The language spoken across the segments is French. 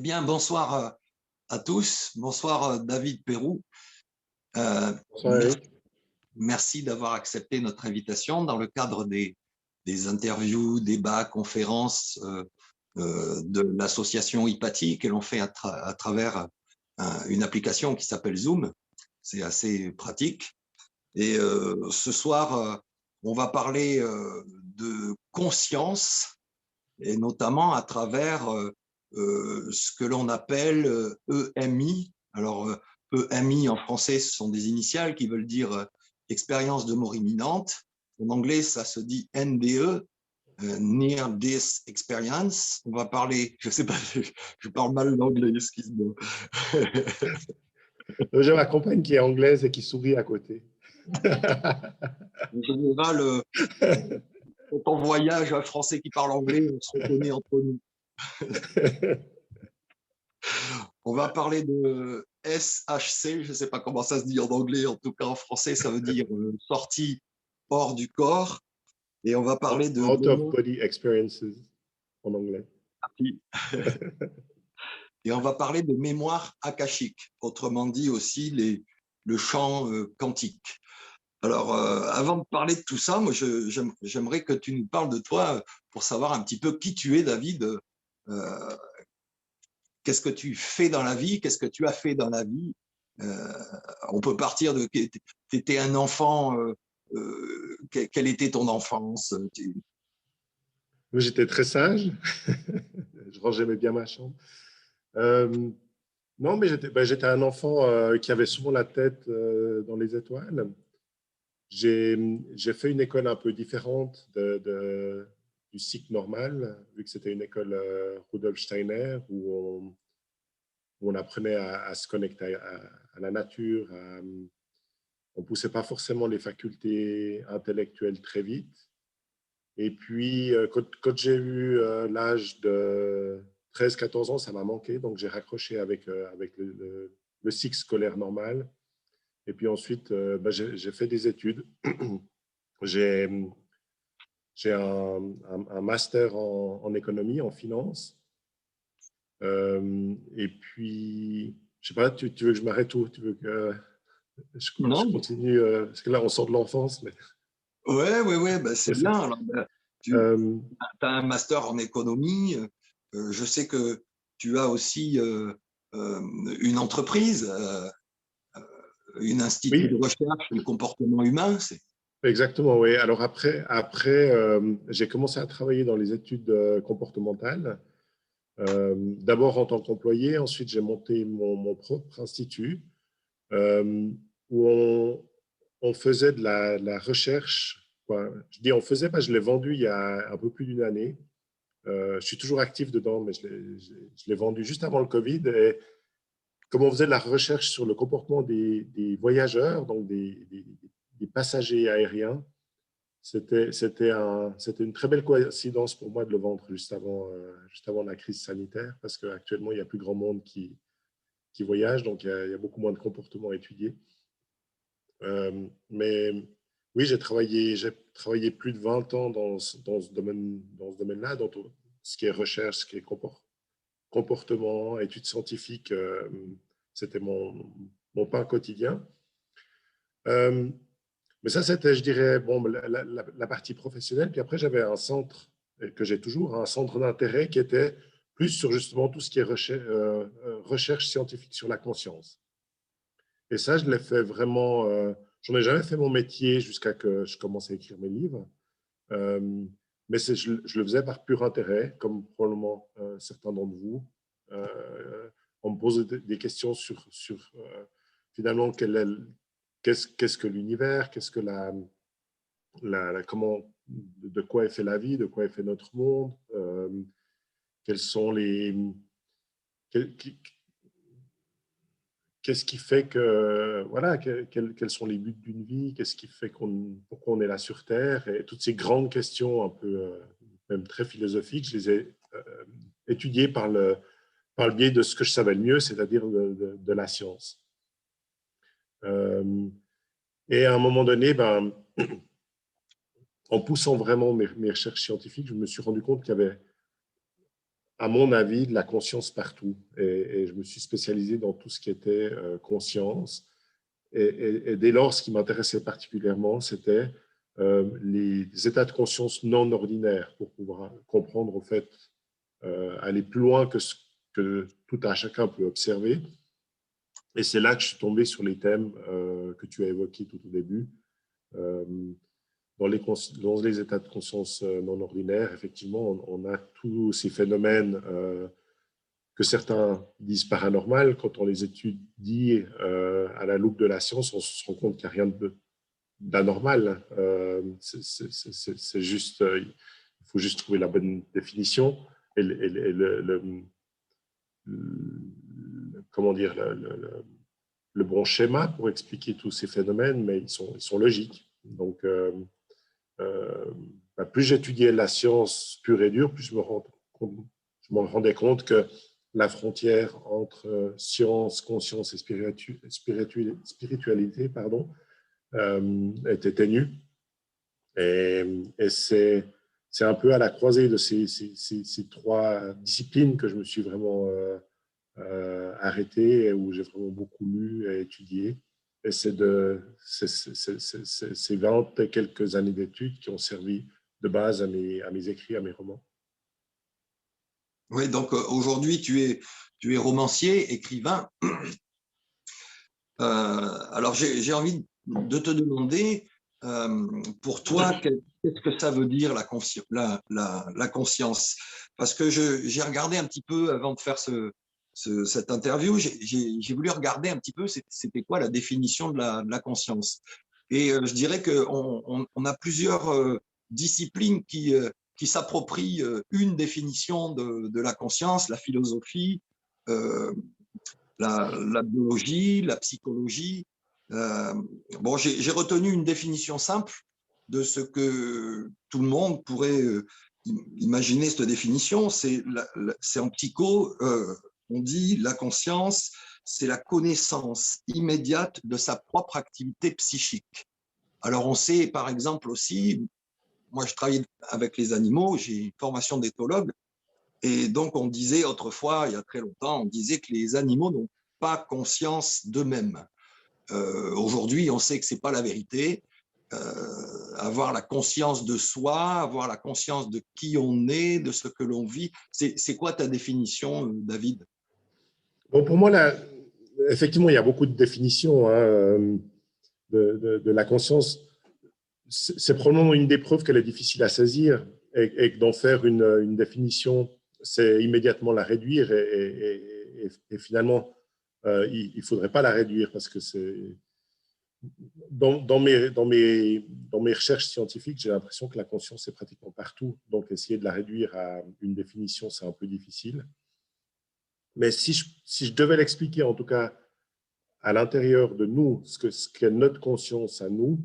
Bien, bonsoir à tous. Bonsoir David Perrou. Bonsoir Merci, Eric. merci d'avoir accepté notre invitation dans le cadre des interviews, débats, conférences de l'association IPATI que l'on fait à travers une application qui s'appelle Zoom. C'est assez pratique. Et ce soir, on va parler de conscience et notamment à travers ce que l'on appelle EMI. Alors, EMI en français, ce sont des initiales qui veulent dire expérience de mort imminente. En anglais, ça se dit NDE, Near Death Experience. On va parler, je sais pas, je parle mal l'anglais, excuse-moi. J'ai ma compagne qui est anglaise et qui sourit à côté. En général, quand on voyage, un Français qui parle anglais, on se reconnaît entre nous. On va parler de SHC, je ne sais pas comment ça se dit en anglais, en tout cas en français, ça veut dire sortie hors du corps. Et on va parler de Out of body experiences en anglais. et on va parler de mémoire akashique, autrement dit aussi le champ quantique. Alors, avant de parler de tout ça, moi, j'aimerais que tu nous parles de toi pour savoir un petit peu qui tu es, David. Qu'est-ce que tu fais dans la vie? Qu'est-ce que tu as fait dans la vie? On peut partir de… Tu étais un enfant, quelle était ton enfance? Moi, j'étais très sage. J'aimais bien ma chambre. Non, mais j'étais un enfant qui avait souvent la tête dans les étoiles. J'ai fait une école un peu différente du cycle normal, vu que c'était une école Rudolf Steiner, où on apprenait à se connecter à la nature. On ne poussait pas forcément les facultés intellectuelles très vite. Et puis, quand j'ai eu l'âge de 13-14 ans, ça m'a manqué. Donc, j'ai raccroché avec le cycle scolaire normal. Et puis ensuite, j'ai fait des études. J'ai un master en économie, en finance. Et puis, je ne sais pas, tu veux que je m'arrête où? Tu veux que je Non? continue? Parce que là, on sort de l'enfance. Mais… Ouais, ben, c'est bien. Alors, ben, tu Euh, as un master en économie. Je sais que tu as aussi une entreprise, une institut de oui, recherche sur le comportement humain. exactement, oui. Alors après j'ai commencé à travailler dans les études comportementales, d'abord en tant qu'employé, ensuite j'ai monté mon propre institut où on faisait de la recherche. Quoi. Je dis on faisait, je l'ai vendu il y a un peu plus d'une année. Je suis toujours actif dedans, mais je l'ai vendu juste avant le Covid. Et comme on faisait de la recherche sur le comportement des voyageurs, donc des passagers aériens, c'était une très belle coïncidence pour moi de le vendre juste avant la crise sanitaire, parce qu'actuellement, il n'y a plus grand monde qui voyage, donc il y a beaucoup moins de comportements étudiés. Mais oui, j'ai travaillé plus de 20 ans dans ce domaine-là, dans tout ce qui est recherche, ce qui est comportement, études scientifiques. C'était mon pain quotidien. Mais ça, c'était, je dirais, bon, la partie professionnelle. Puis après, j'avais un centre, que j'ai toujours, un centre d'intérêt qui était plus sur justement tout ce qui est recherche scientifique sur la conscience. Et ça, je l'ai fait vraiment, j'en ai jamais fait mon métier jusqu'à que je commence à écrire mes livres. Mais je le faisais par pur intérêt, comme probablement certains d'entre vous. On me pose des questions sur finalement qu'est-ce que l'univers, qu'est-ce que comment, de quoi est fait la vie, de quoi est fait notre monde, quels sont qu'est-ce qui fait que, voilà, quels sont les buts d'une vie, qu'est-ce qui fait pourquoi on est là sur Terre, et toutes ces grandes questions un peu, même très philosophiques, je les ai étudiées par le biais de ce que je savais le mieux, c'est-à-dire de la science. Et à un moment donné, en poussant vraiment mes recherches scientifiques, je me suis rendu compte qu'il y avait à mon avis, de la conscience partout. Et je me suis spécialisé dans tout ce qui était conscience. Et dès lors, ce qui m'intéressait particulièrement, c'était les états de conscience non ordinaires pour pouvoir comprendre, au fait, aller plus loin que ce que tout un chacun peut observer. Et c'est là que je suis tombé sur les thèmes que tu as évoqués tout au début. Euh, dans les états de conscience non ordinaires, effectivement, on a tous ces phénomènes que certains disent paranormal. Quand on les étudie à la loupe de la science, on se rend compte qu'il n'y a rien d'anormal. C'est juste, il faut juste trouver la bonne définition et comment dire, le bon schéma pour expliquer tous ces phénomènes, mais ils sont logiques. Donc, plus j'étudiais la science pure et dure, plus je me rendais compte que la frontière entre science, conscience et spiritualité était ténue. Et c'est un peu à la croisée de ces trois disciplines que je me suis vraiment arrêté, où j'ai vraiment beaucoup lu et étudié. Et c'est 20 et quelques années d'études qui ont servi de base à mes écrits, à mes romans. Oui, donc aujourd'hui, tu es romancier, écrivain. Alors, j'ai envie de te demander, pour toi, qu'est-ce que ça veut dire la conscience? Parce que j'ai regardé un petit peu avant de faire cette interview, j'ai voulu regarder un petit peu c'était quoi la définition de la conscience. Et je dirais qu'on a plusieurs disciplines qui s'approprient une définition de la conscience, la philosophie, euh, la biologie, la psychologie. Bon, j'ai retenu une définition simple de ce que tout le monde pourrait imaginer cette définition. C'est en psycho, on dit la conscience, c'est la connaissance immédiate de sa propre activité psychique. Alors on sait par exemple aussi, moi je travaille avec les animaux, j'ai une formation d'éthologue, et donc, on disait autrefois, il y a très longtemps, on disait que les animaux n'ont pas conscience d'eux-mêmes. Aujourd'hui, on sait que ce n'est pas la vérité. Avoir la conscience de soi, avoir la conscience de qui on est, de ce que l'on vit. C'est quoi ta définition, David? Bon, pour moi, là, effectivement, il y a beaucoup de définitions de la conscience. C'est probablement une des preuves qu'elle est difficile à saisir et que d'en faire une définition, c'est immédiatement la réduire et finalement, il ne faudrait pas la réduire parce que c'est… Dans mes recherches scientifiques, j'ai l'impression que la conscience est pratiquement partout. Donc, essayer de la réduire à une définition, c'est un peu difficile. Mais si je devais l'expliquer, en tout cas, à l'intérieur de nous, ce qu'est notre conscience à nous,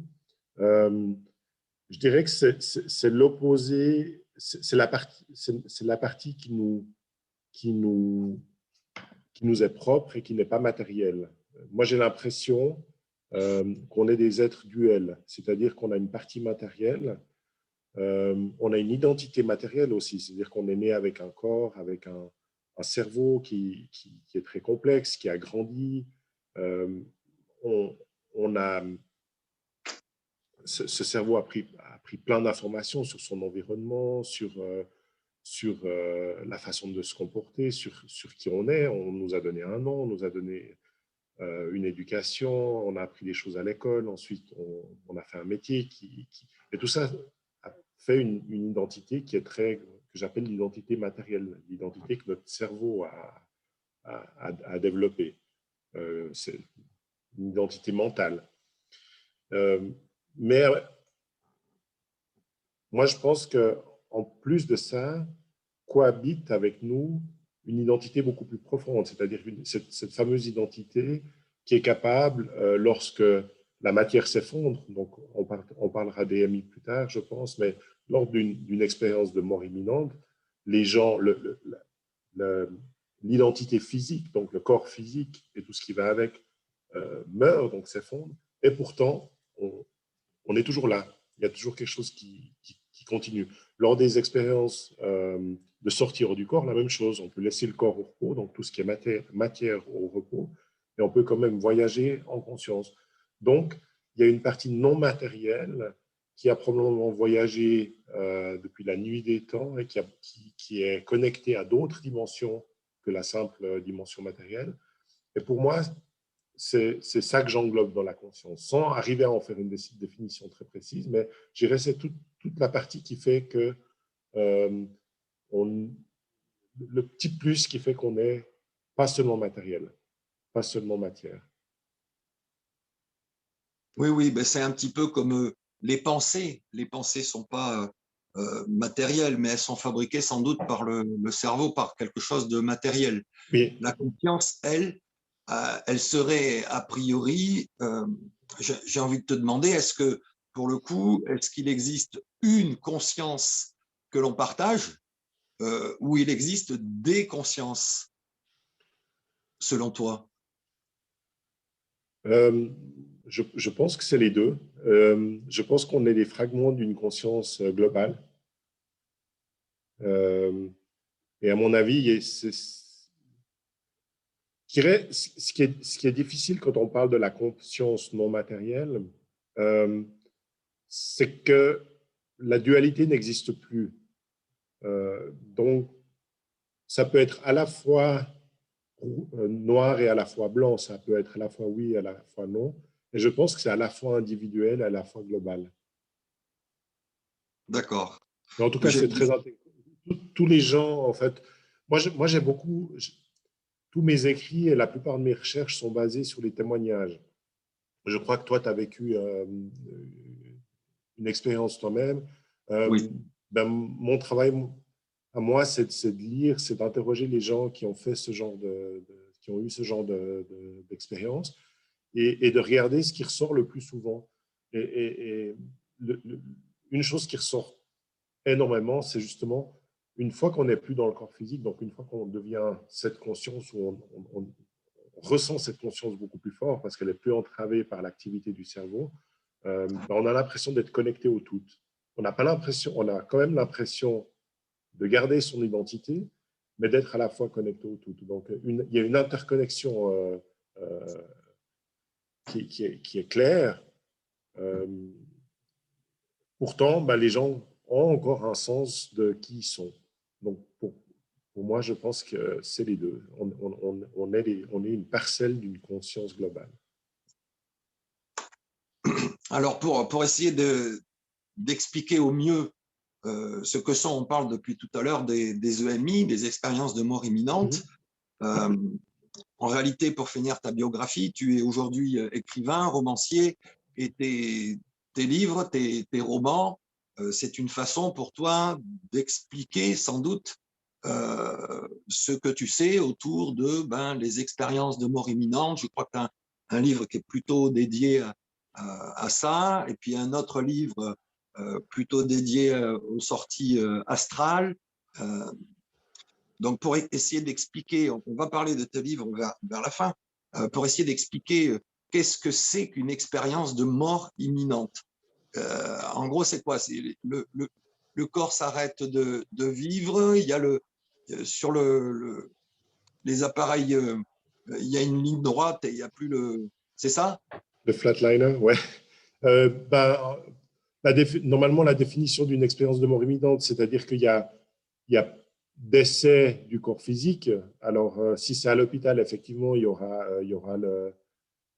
je dirais que c'est l'opposé, c'est la partie qui nous est propre et qui n'est pas matérielle. Moi, j'ai l'impression qu'on est des êtres duels, c'est-à-dire qu'on a une partie matérielle, on a une identité matérielle aussi, c'est-à-dire qu'on est né avec un corps, avec un cerveau qui est très complexe, qui a grandi. On a ce cerveau a pris plein d'informations sur son environnement, sur la façon de se comporter, sur qui on est. On nous a donné un nom, on nous a donné une éducation, on a appris des choses à l'école, ensuite on a fait un métier et tout ça a fait une identité qui est que j'appelle l'identité matérielle, l'identité que notre cerveau a développée. C'est une identité mentale. Mais moi, je pense qu'en plus de ça, cohabite avec nous une identité beaucoup plus profonde, c'est-à-dire cette fameuse identité qui est capable, lorsque la matière s'effondre, donc on parlera d'EMI plus tard, je pense, mais lors d'une expérience de mort imminente, les gens, l'identité physique, donc le corps physique et tout ce qui va avec, meurt, donc s'effondre, et pourtant, on est toujours là. Il y a toujours quelque chose qui continue. Lors des expériences de sortir du corps, la même chose. On peut laisser le corps au repos, donc tout ce qui est matière au repos, et on peut quand même voyager en conscience. Donc, il y a une partie non matérielle qui a probablement voyagé depuis la nuit des temps et qui est connectée à d'autres dimensions que la simple dimension matérielle. Et pour moi, c'est ça que j'englobe dans la conscience, sans arriver à en faire une définition très précise, mais je dirais c'est toute la partie qui fait que le petit plus qui fait qu'on est pas seulement matériel, pas seulement matière. Oui, oui, ben c'est un petit peu comme les pensées. Les pensées sont pas matérielles, mais elles sont fabriquées sans doute par le cerveau, par quelque chose de matériel. Oui. La conscience, elle, elle serait a priori, j'ai envie de te demander, est-ce que, pour le coup, est-ce qu'il existe une conscience que l'on partage ou il existe des consciences, selon toi? Je pense que c'est les deux. Je pense qu'on est des fragments d'une conscience globale. Et à mon avis, je dirais, ce qui est difficile quand on parle de la conscience non matérielle, c'est que la dualité n'existe plus. Donc, ça peut être à la fois noir et à la fois blanc, ça peut être à la fois oui et à la fois non. Et je pense que c'est à la fois individuel et à la fois global. D'accord. Mais en tout cas, c'est très intéressant. Tous les gens, en fait, moi j'ai beaucoup, tous mes écrits et la plupart de mes recherches sont basés sur les témoignages. Je crois que toi, tu as vécu une expérience toi-même. Oui. Ben, mon travail à moi, c'est de lire, c'est d'interroger les gens qui ont fait ce genre qui ont eu ce genre d'expérience et de regarder ce qui ressort le plus souvent. Et une chose qui ressort énormément, c'est justement une fois qu'on n'est plus dans le corps physique, donc une fois qu'on devient cette conscience où on ressent cette conscience beaucoup plus fort parce qu'elle est plus entravée par l'activité du cerveau, on a l'impression d'être connecté au tout. On n'a pas l'impression, on a quand même l'impression de garder son identité, mais d'être à la fois connecté au tout. Donc, il y a une interconnexion qui est claire. Euh, Pourtant, les gens ont encore un sens de qui ils sont. Donc, pour moi, je pense que c'est les deux. On est une parcelle d'une conscience globale. Alors, pour essayer d'expliquer au mieux ce que sont, on parle depuis tout à l'heure des EMI, des expériences de mort imminente. En réalité, pour finir ta biographie, tu es aujourd'hui écrivain, romancier, et tes livres, tes romans, c'est une façon pour toi d'expliquer sans doute ce que tu sais autour de les expériences de mort imminente. Je crois que tu as un livre qui est plutôt dédié à ça, et puis un autre livre plutôt dédié aux sorties astrales. Donc, pour essayer d'expliquer, on va parler de tes livres vers la fin, pour essayer d'expliquer qu'est-ce que c'est qu'une expérience de mort imminente. En gros, c'est quoi? C'est le corps s'arrête de vivre, il y a sur les appareils, il y a une ligne droite et il n'y a plus le... C'est ça? Le flatliner, ouais. Normalement, la définition d'une expérience de mort imminente, c'est-à-dire il y a décès du corps physique. Alors, si c'est à l'hôpital, effectivement, il y aura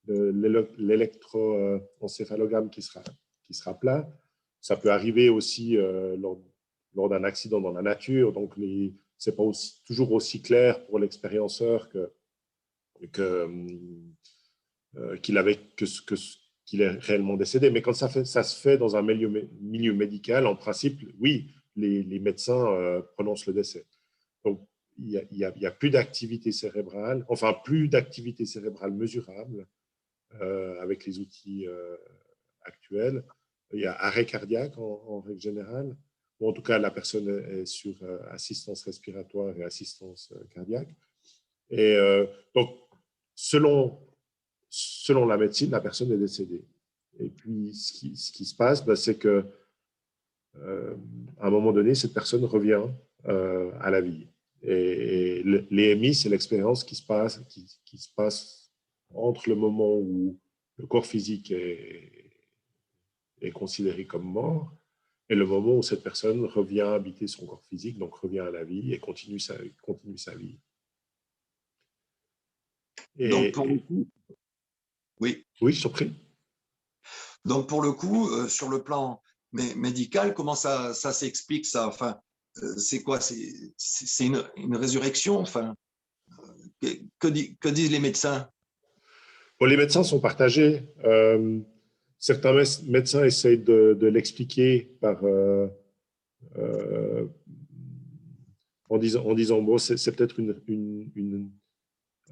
l'électroencéphalogramme qui sera plat. Ça peut arriver aussi lors d'un accident dans la nature. Donc, ce n'est pas toujours aussi clair pour l'expérienceur qu'il est réellement décédé. Mais quand ça se fait dans un milieu médical, en principe, oui, les médecins prononcent le décès. Donc, il n'y a plus d'activité cérébrale, enfin, plus d'activité cérébrale mesurable avec les outils actuels. Il y a arrêt cardiaque en règle générale, ou en tout cas, la personne est sur assistance respiratoire et assistance cardiaque. Et donc, selon la médecine, la personne est décédée. Et puis, ce qui se passe, c'est que à un moment donné, cette personne revient à la vie. Et l'EMI, c'est l'expérience qui se passe entre le moment où le corps physique est considéré comme mort et le moment où cette personne revient habiter son corps physique, donc revient à la vie et continue sa vie. Donc, pour le Et, coup, oui. oui, je t'en prie. Donc, pour le coup, sur le plan médical, comment ça s'explique ça? Enfin, c'est quoi? C'est une résurrection? Enfin, que disent les médecins? Bon, les médecins sont partagés. Certains médecins essayent de l'expliquer euh, en disant bon, c'est peut-être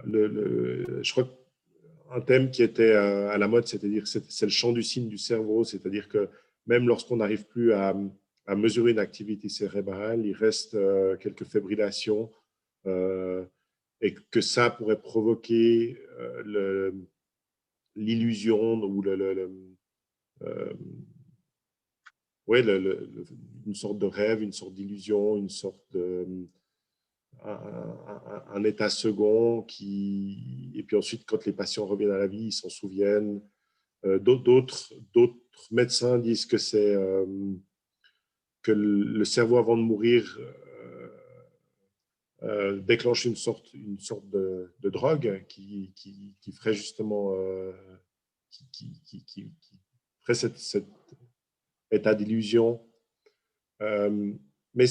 je crois qu'un thème qui était à la mode, c'est-à-dire c'est le champ du signe du cerveau, c'est-à-dire que même lorsqu'on n'arrive plus à mesurer une activité cérébrale, il reste quelques fibrillations et que ça pourrait provoquer l'illusion ou euh, ouais, une sorte de rêve, une sorte d'illusion, une sorte de un état second et puis ensuite quand les patients reviennent à la vie, ils s'en souviennent. D'autres médecins disent que c'est que le cerveau avant de mourir déclenche une sorte de drogue qui ferait justement qui ferait cet état d'illusion. Mais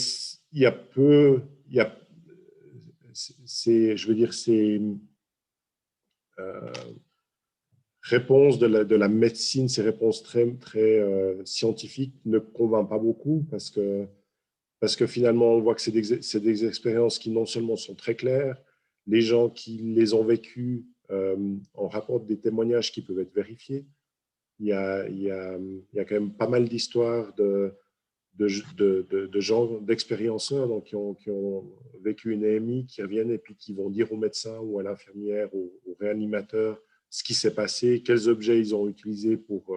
il y a peu, je veux dire, ces réponses de la médecine, ces réponses très scientifiques ne convainquent pas beaucoup parce que finalement, on voit que c'est des expériences qui non seulement sont très claires, les gens qui les ont vécues en rapportent des témoignages qui peuvent être vérifiés. Il y a quand même pas mal d'histoires de gens, d'expérienceurs donc qui ont vécu une AMI, qui reviennent et puis qui vont dire au médecin ou à l'infirmière, au réanimateur ce qui s'est passé, quels objets ils ont utilisés pour,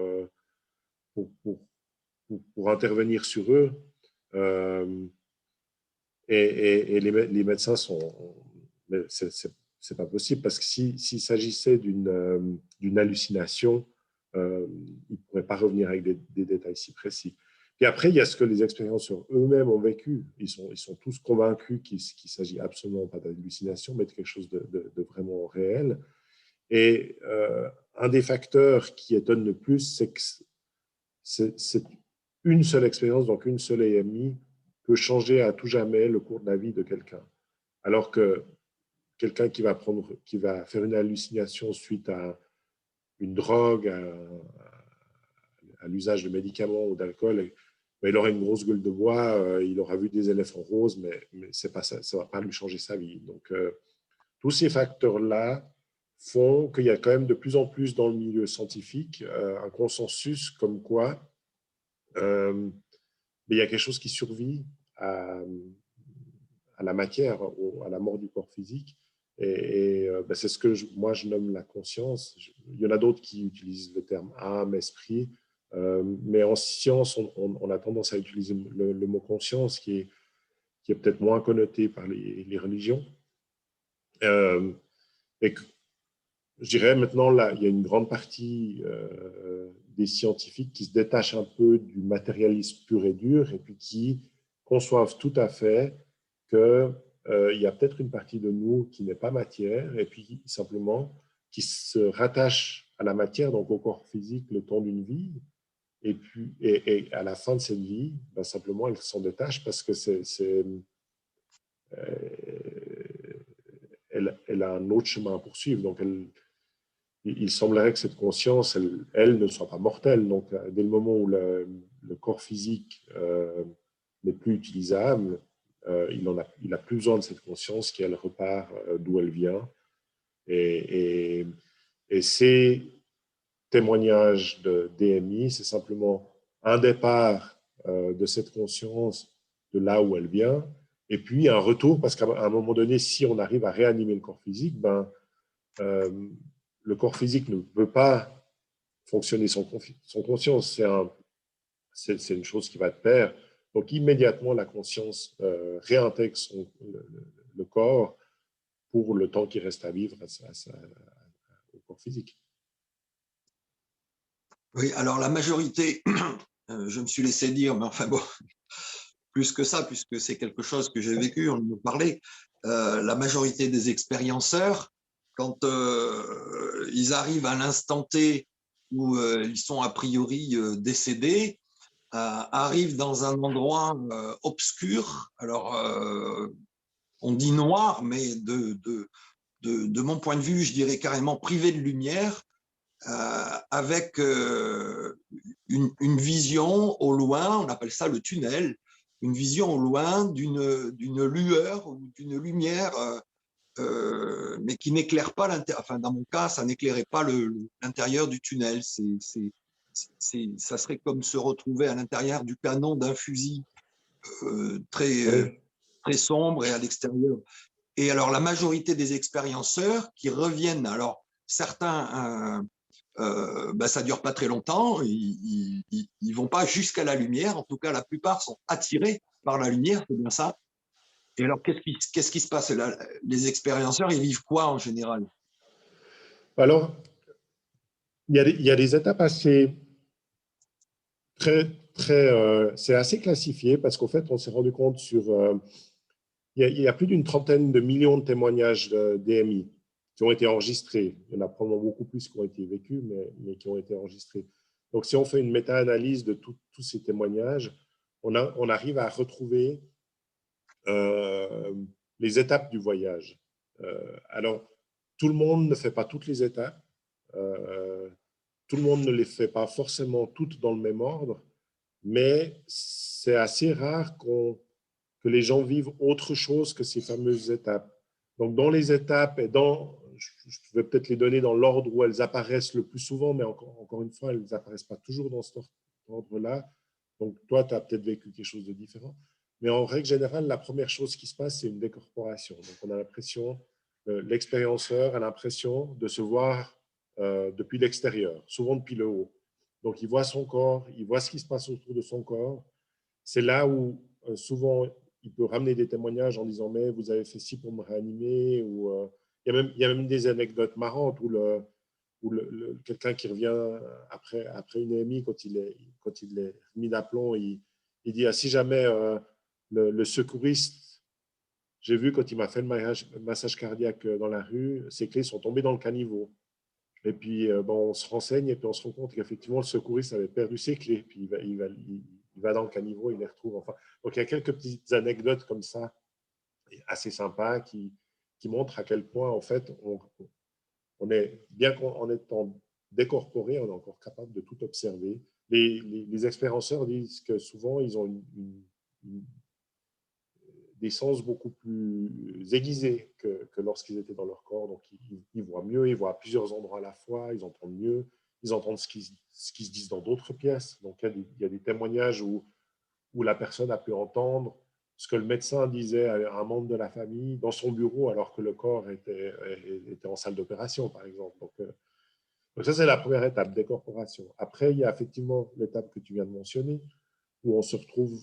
pour, pour intervenir sur eux. Euh, et les médecins sont... C'est pas possible parce que s'il s'agissait d'une hallucination, ils ne pourraient pas revenir avec des détails si précis. Et après, il y a ce que les expérienceurs eux-mêmes ont vécu. Ils sont tous convaincus qu'il ne s'agit absolument pas d'hallucination, mais de quelque chose de vraiment réel. Et un des facteurs qui étonne le plus, c'est que c'est une seule expérience, donc une seule AMI, peut changer à tout jamais le cours de la vie de quelqu'un. Alors que quelqu'un qui va faire une hallucination suite à une drogue, à l'usage de médicaments ou d'alcool, il aura une grosse gueule de bois, il aura vu des éléphants roses, mais c'est pas ça, ça va pas lui changer sa vie. Donc, tous ces facteurs-là font qu'il y a quand même de plus en plus dans le milieu scientifique un consensus comme quoi mais il y a quelque chose qui survit à la matière, à la mort du corps physique. Et ben c'est ce que moi je nomme la conscience. Il y en a d'autres qui utilisent le terme âme, esprit, mais en science, on a tendance à utiliser le mot conscience qui est peut-être moins connoté par les religions. Et je dirais maintenant, là, il y a une grande partie des scientifiques qui se détachent un peu du matérialisme pur et dur et puis qui conçoivent tout à fait qu'il y a peut-être une partie de nous qui n'est pas matière et puis simplement qui se rattache à la matière, donc au corps physique, le temps d'une vie. Et puis, et à la fin de cette vie, ben simplement, elle s'en détache parce que elle a un autre chemin à poursuivre. Donc, il semblerait que cette conscience, elle ne soit pas mortelle. Donc, dès le moment où le corps physique n'est plus utilisable, il n'a plus besoin de cette conscience qui, elle, repart d'où elle vient. Et ces témoignages de DMI, c'est simplement un départ de cette conscience de là où elle vient, et puis un retour, parce qu'à un moment donné, si on arrive à réanimer le corps physique, le corps physique ne peut pas fonctionner sans conscience. c'est une chose qui va de pair. Donc, immédiatement, la conscience réintègre le corps pour le temps qui reste à vivre au corps physique. Oui, alors la majorité, je me suis laissé dire, mais enfin bon, plus que ça, puisque c'est quelque chose que j'ai vécu, on nous parlait, la majorité des expérienceurs, quand ils arrivent à l'instant T où ils sont a priori décédés, arrivent dans un endroit obscur. Alors, on dit noir, mais de mon point de vue, je dirais carrément privé de lumière, avec une vision au loin, on appelle ça le tunnel, une vision au loin d'une lueur ou d'une lumière, mais qui n'éclaire pas l'intérieur. Enfin, dans mon cas, ça n'éclairait pas l'intérieur du tunnel. Ça serait comme se retrouver à l'intérieur du canon d'un fusil Oui. très sombre et à l'extérieur. Et alors, la majorité des expérienceurs qui reviennent, alors certains, ça ne dure pas très longtemps, ils ne vont pas jusqu'à la lumière, en tout cas, la plupart sont attirés par la lumière, c'est bien ça. Et alors, qu'est-ce qui se passe là? Les expérienceurs, ils vivent quoi en général? Alors, il y a des étapes assez c'est assez classifié parce qu'en fait, on s'est rendu compte il y a plus d'une trentaine de millions de témoignages de DMI qui ont été enregistrés. Il y en a probablement beaucoup plus qui ont été vécus, mais qui ont été enregistrés. Donc, si on fait une méta-analyse de tous ces témoignages, on arrive à retrouver les étapes du voyage. Alors, tout le monde ne fait pas toutes les étapes. Tout le monde ne les fait pas forcément toutes dans le même ordre, mais c'est assez rare que les gens vivent autre chose que ces fameuses étapes. Donc, dans les étapes, je vais peut-être les donner dans l'ordre où elles apparaissent le plus souvent, mais encore une fois, elles n'apparaissent pas toujours dans cet ordre-là. Donc, toi, tu as peut-être vécu quelque chose de différent. Mais en règle générale, la première chose qui se passe, c'est une décorporation. Donc, on a l'impression, l'expérienceur a l'impression de se voir depuis l'extérieur, souvent depuis le haut. Donc, il voit son corps, il voit ce qui se passe autour de son corps. C'est là où souvent il peut ramener des témoignages en disant mais vous avez fait ci pour me réanimer, ou il y a même des anecdotes marrantes où quelqu'un qui revient après une EMI, quand il est mis d'aplomb, il dit si jamais le secouriste, j'ai vu quand il m'a fait le massage cardiaque dans la rue, ses clés sont tombées dans le caniveau. Et puis, on se renseigne et puis on se rend compte qu'effectivement, le secouriste avait perdu ses clés. Puis il va dans le caniveau, il les retrouve. Enfin, donc, il y a quelques petites anecdotes comme ça, assez sympas, qui montrent à quel point, en fait, on est, bien qu'en étant décorporé, on est encore capable de tout observer. Les expérienceurs disent que souvent, ils ont des sens beaucoup plus aiguisés que lorsqu'ils étaient dans leur corps. Donc, ils voient mieux, ils voient à plusieurs endroits à la fois, ils entendent mieux, ils entendent ce qui se dit dans d'autres pièces. Donc, il y a des témoignages où la personne a pu entendre ce que le médecin disait à un membre de la famille dans son bureau alors que le corps était en salle d'opération, par exemple. Donc ça, c'est la première étape, décorporation. Après, il y a effectivement l'étape que tu viens de mentionner, où on se retrouve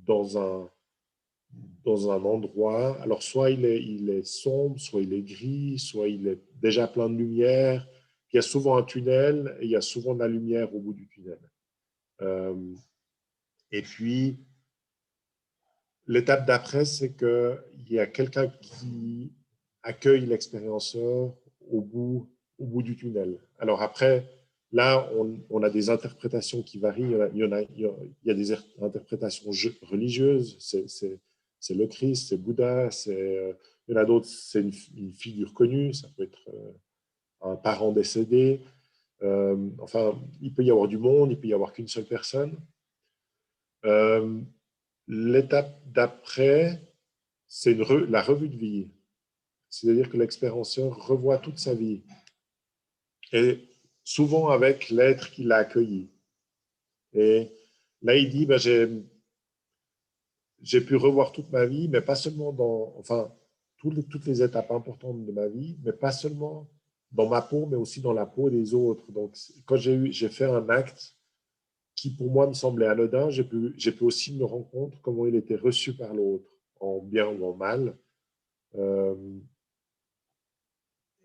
dans un endroit. Alors, soit il est sombre, soit il est gris, soit il est déjà plein de lumière. Il y a souvent un tunnel et il y a souvent de la lumière au bout du tunnel. Et puis, l'étape d'après, c'est qu'il y a quelqu'un qui accueille l'expérienceur au bout du tunnel. Alors après, là, on a des interprétations qui varient. Il y a des interprétations religieuses. C'est le Christ, c'est Bouddha. Il y en a d'autres, c'est une figure connue. Ça peut être un parent décédé. Enfin, il peut y avoir du monde, il peut y avoir qu'une seule personne. L'étape d'après, c'est la revue de vie. C'est-à-dire que l'expérienceur revoit toute sa vie. Et souvent avec l'être qui l'a accueilli. Et là, il dit, j'ai pu revoir toute ma vie, mais pas seulement toutes les étapes importantes de ma vie, mais pas seulement dans ma peau, mais aussi dans la peau des autres. Donc, quand j'ai fait un acte qui pour moi me semblait anodin, j'ai pu aussi me rendre compte comment il était reçu par l'autre, en bien ou en mal. Euh,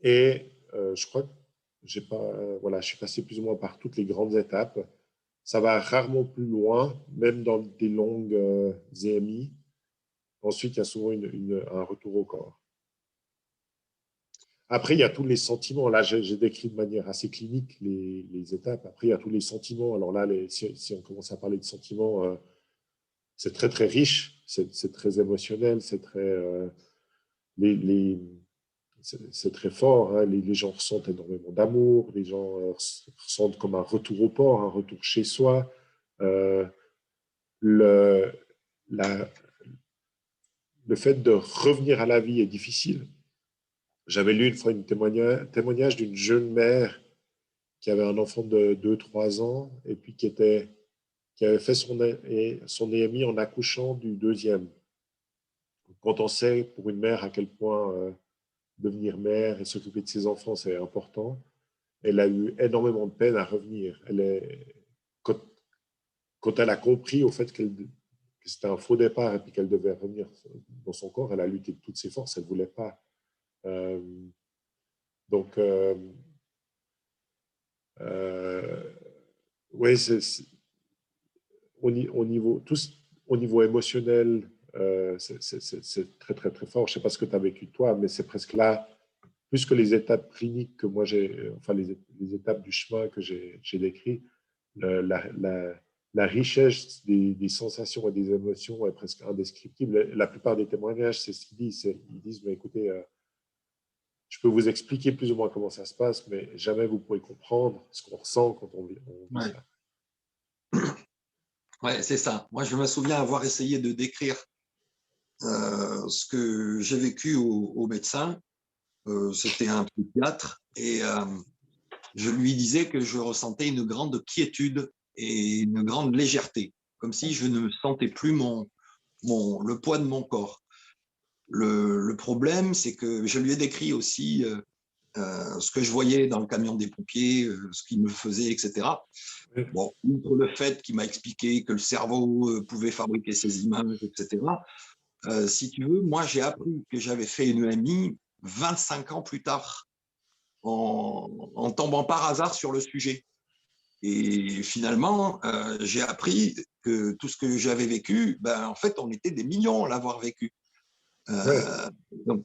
je crois que j'ai pas, voilà, je suis passé plus ou moins par toutes les grandes étapes. Ça va rarement plus loin, même dans des longues EMI. Ensuite, il y a souvent un retour au corps. Après, il y a tous les sentiments. Là, j'ai décrit de manière assez clinique les étapes. Après, il y a tous les sentiments. Alors là, si on commence à parler de sentiments, c'est très, très riche. C'est très émotionnel. C'est très, les, c'est très fort. Hein. Les gens ressentent énormément d'amour. Les gens ressentent comme un retour au port, un retour chez soi. Euh, le, la, le fait de revenir à la vie est difficile. J'avais lu une fois un témoignage d'une jeune mère qui avait un enfant de 2-3 ans et puis qui avait fait son EMI en accouchant du deuxième. Quand on sait pour une mère à quel point devenir mère et s'occuper de ses enfants, c'est important, elle a eu énormément de peine à revenir. Quand elle a compris au fait que c'était un faux départ et puis qu'elle devait revenir dans son corps, elle a lutté de toutes ses forces, elle ne voulait pas. Euh, donc, oui, au niveau émotionnel, c'est très, très, très fort. Je ne sais pas ce que tu as vécu toi, mais c'est presque là, plus que les étapes cliniques que moi j'ai, enfin les étapes du chemin que j'ai décrit, la richesse des sensations et des émotions est presque indescriptible. La plupart des témoignages, c'est ce qu'ils disent. Ils disent, mais écoutez, je peux vous expliquer plus ou moins comment ça se passe, mais jamais vous pourrez comprendre ce qu'on ressent quand on vit Ouais. ça. Ouais, c'est ça. Moi, je me souviens avoir essayé de décrire ce que j'ai vécu au médecin. C'était un psychiatre et je lui disais que je ressentais une grande quiétude et une grande légèreté, comme si je ne sentais plus le poids de mon corps. Le problème, c'est que je lui ai décrit aussi ce que je voyais dans le camion des pompiers, ce qu'il me faisait, etc. Oui. Bon, outre le fait qu'il m'a expliqué que le cerveau pouvait fabriquer ces images, etc. Si tu veux, moi, j'ai appris que j'avais fait une EMI 25 ans plus tard, en tombant par hasard sur le sujet. Et finalement, j'ai appris que tout ce que j'avais vécu, ben, en fait, on était des millions à l'avoir vécu. Ouais. Donc,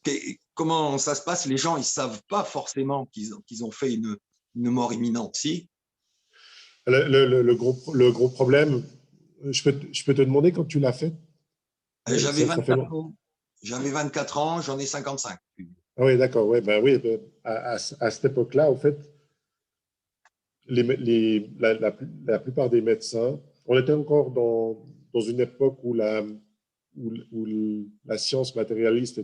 comment ça se passe? Les gens, ils ne savent pas forcément qu'ils ont fait une mort imminente. Si. Le gros problème, je peux te demander quand tu l'as fait. J'avais Ça fait 24 long. ans. J'avais 24 ans, j'en ai 55. Ah oui, d'accord. Ouais, ben oui, ben, à cette époque-là, au fait, la plupart des médecins, on était encore dans une époque où la science matérialiste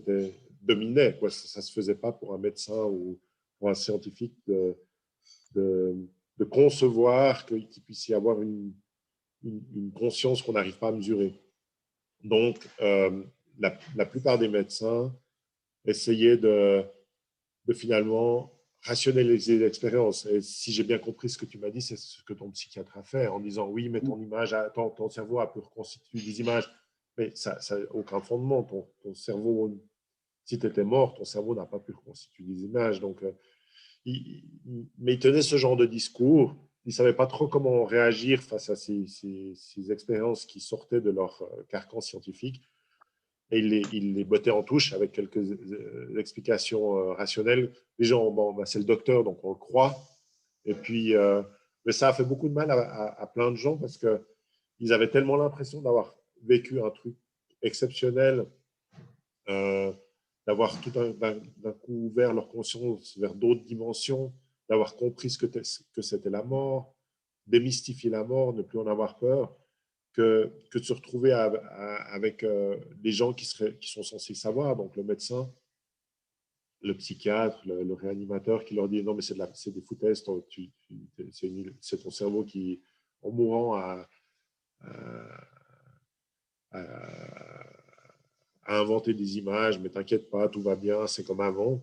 dominait. Quoi. Ça ne se faisait pas pour un médecin ou pour un scientifique de, de concevoir qu'il puisse y avoir une conscience qu'on n'arrive pas à mesurer. Donc, la plupart des médecins essayaient de finalement rationaliser l'expérience. Et si j'ai bien compris ce que tu m'as dit, c'est ce que ton psychiatre a fait en disant oui, mais ton image, ton cerveau a pu reconstituer des images, mais ça n'a aucun fondement. Ton cerveau, si tu étais mort, ton cerveau n'a pas pu reconstituer des images. Donc, mais il tenait ce genre de discours. Il ne savait pas trop comment réagir face à ces expériences qui sortaient de leur carcan scientifique. Et il les bottait en touche avec quelques explications rationnelles. Les gens, bon, bah, c'est le docteur, donc on le croit. Et puis, mais ça a fait beaucoup de mal à plein de gens parce qu'ils avaient tellement l'impression d'avoir vécu un truc exceptionnel, euh, d'avoir tout d'un coup ouvert leur conscience vers d'autres dimensions, d'avoir compris que c'était la mort, démystifier la mort, ne plus en avoir peur, que de se retrouver avec des gens qui sont censés savoir, donc le médecin, le psychiatre, le réanimateur qui leur dit non mais c'est des foutaises, c'est ton cerveau qui, en mourant, a inventer des images, mais t'inquiète pas, tout va bien, c'est comme avant.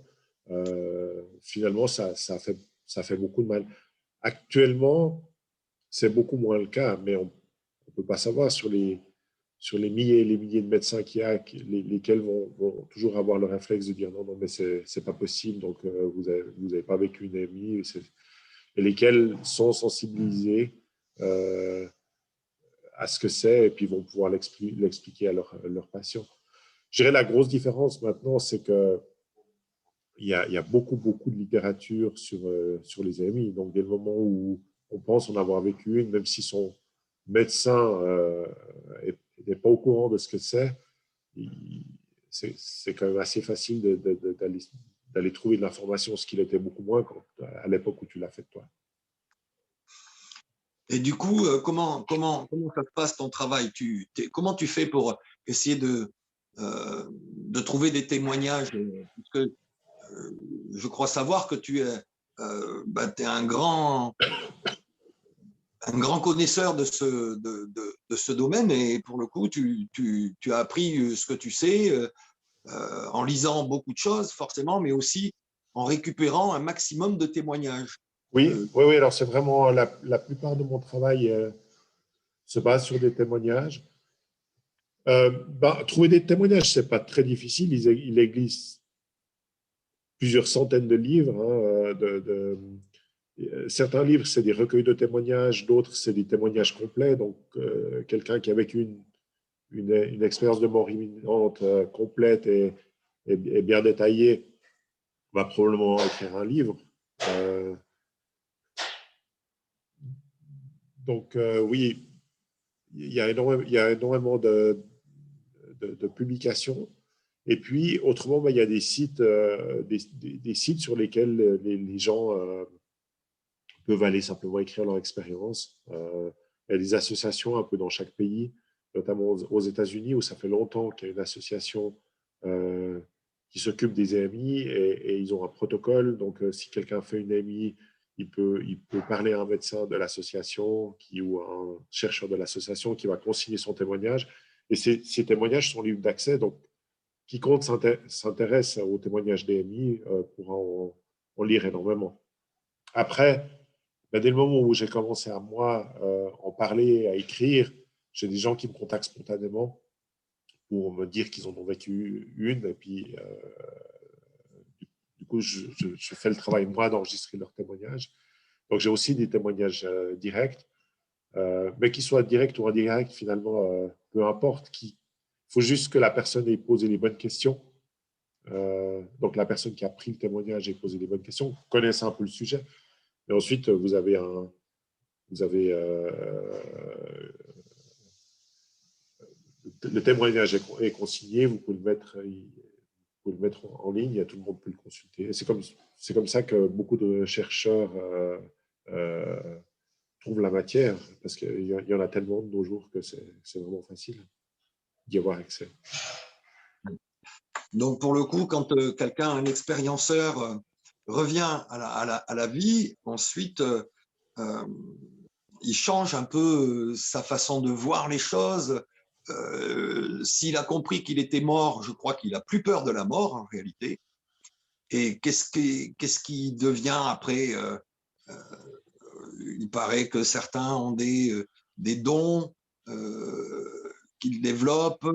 Finalement, ça fait beaucoup de mal. Actuellement, c'est beaucoup moins le cas, mais on ne peut pas savoir sur les milliers et les milliers de médecins qu'il y a, lesquels vont toujours avoir le réflexe de dire non, non, mais c'est pas possible, donc vous avez pas vécu une AMI, et lesquels sont sensibilisés à ce que c'est et puis vont pouvoir l'expliquer à leurs patients. Je dirais la grosse différence maintenant, c'est que il y a beaucoup, beaucoup de littérature sur les AMI. Donc, dès le moment où on pense en avoir vécu une, même si son médecin n'est pas au courant de ce que c'est quand même assez facile d'aller trouver de l'information, ce qu'il était beaucoup moins à l'époque où tu l'as fait toi. Et du coup, comment ça se passe ton travail? Comment tu fais pour essayer de trouver des témoignages? Parce que je crois savoir que tu es, t'es un grand connaisseur de ce domaine et pour le coup, tu as appris ce que tu sais en lisant beaucoup de choses, forcément, mais aussi en récupérant un maximum de témoignages. Oui, oui, oui. Alors, c'est vraiment la plupart de mon travail se base sur des témoignages. Trouver des témoignages, c'est pas très difficile. Il existe plusieurs centaines de livres. Certains livres, c'est des recueils de témoignages, d'autres, c'est des témoignages complets. Donc, quelqu'un qui a vécu une expérience de mort imminente complète et bien détaillée va probablement écrire un livre. Donc, oui, il y a énormément de publications. Et puis, autrement, il y a des sites, des sites sur lesquels les gens peuvent aller simplement écrire leur expérience. Il y a des associations un peu dans chaque pays, notamment aux États-Unis, où ça fait longtemps qu'il y a une association qui s'occupe des AMI et ils ont un protocole. Donc, si quelqu'un fait une AMI, il peut parler à un médecin de l'association ou à un chercheur de l'association qui va consigner son témoignage. Et ces témoignages sont libres d'accès. Donc, quiconque s'intéresse aux témoignages d'AMI pourra en lire énormément. Après, dès le moment où j'ai commencé à moi en parler, à écrire, j'ai des gens qui me contactent spontanément pour me dire qu'ils en ont vécu une. Et puis, du coup, je fais le travail, moi, d'enregistrer leurs témoignages. Donc, j'ai aussi des témoignages directs, mais qu'ils soient directs ou indirects, finalement, peu importe. Il faut juste que la personne ait posé les bonnes questions. Donc, la personne qui a pris le témoignage ait posé les bonnes questions, connaisse un peu le sujet. Et ensuite, vous avez le témoignage est consigné, vous pouvez le mettre en ligne et tout le monde peut le consulter. Et c'est comme ça que beaucoup de chercheurs trouvent la matière, parce qu'il y en a tellement de nos jours que c'est vraiment facile d'y avoir accès. Donc, pour le coup, quand quelqu'un, un expérienceur, revient à la vie, ensuite, il change un peu sa façon de voir les choses. S'il a compris qu'il était mort, je crois qu'il a plus peur de la mort en réalité. Et qu'est-ce qui devient après il paraît que certains ont des dons qu'ils développent.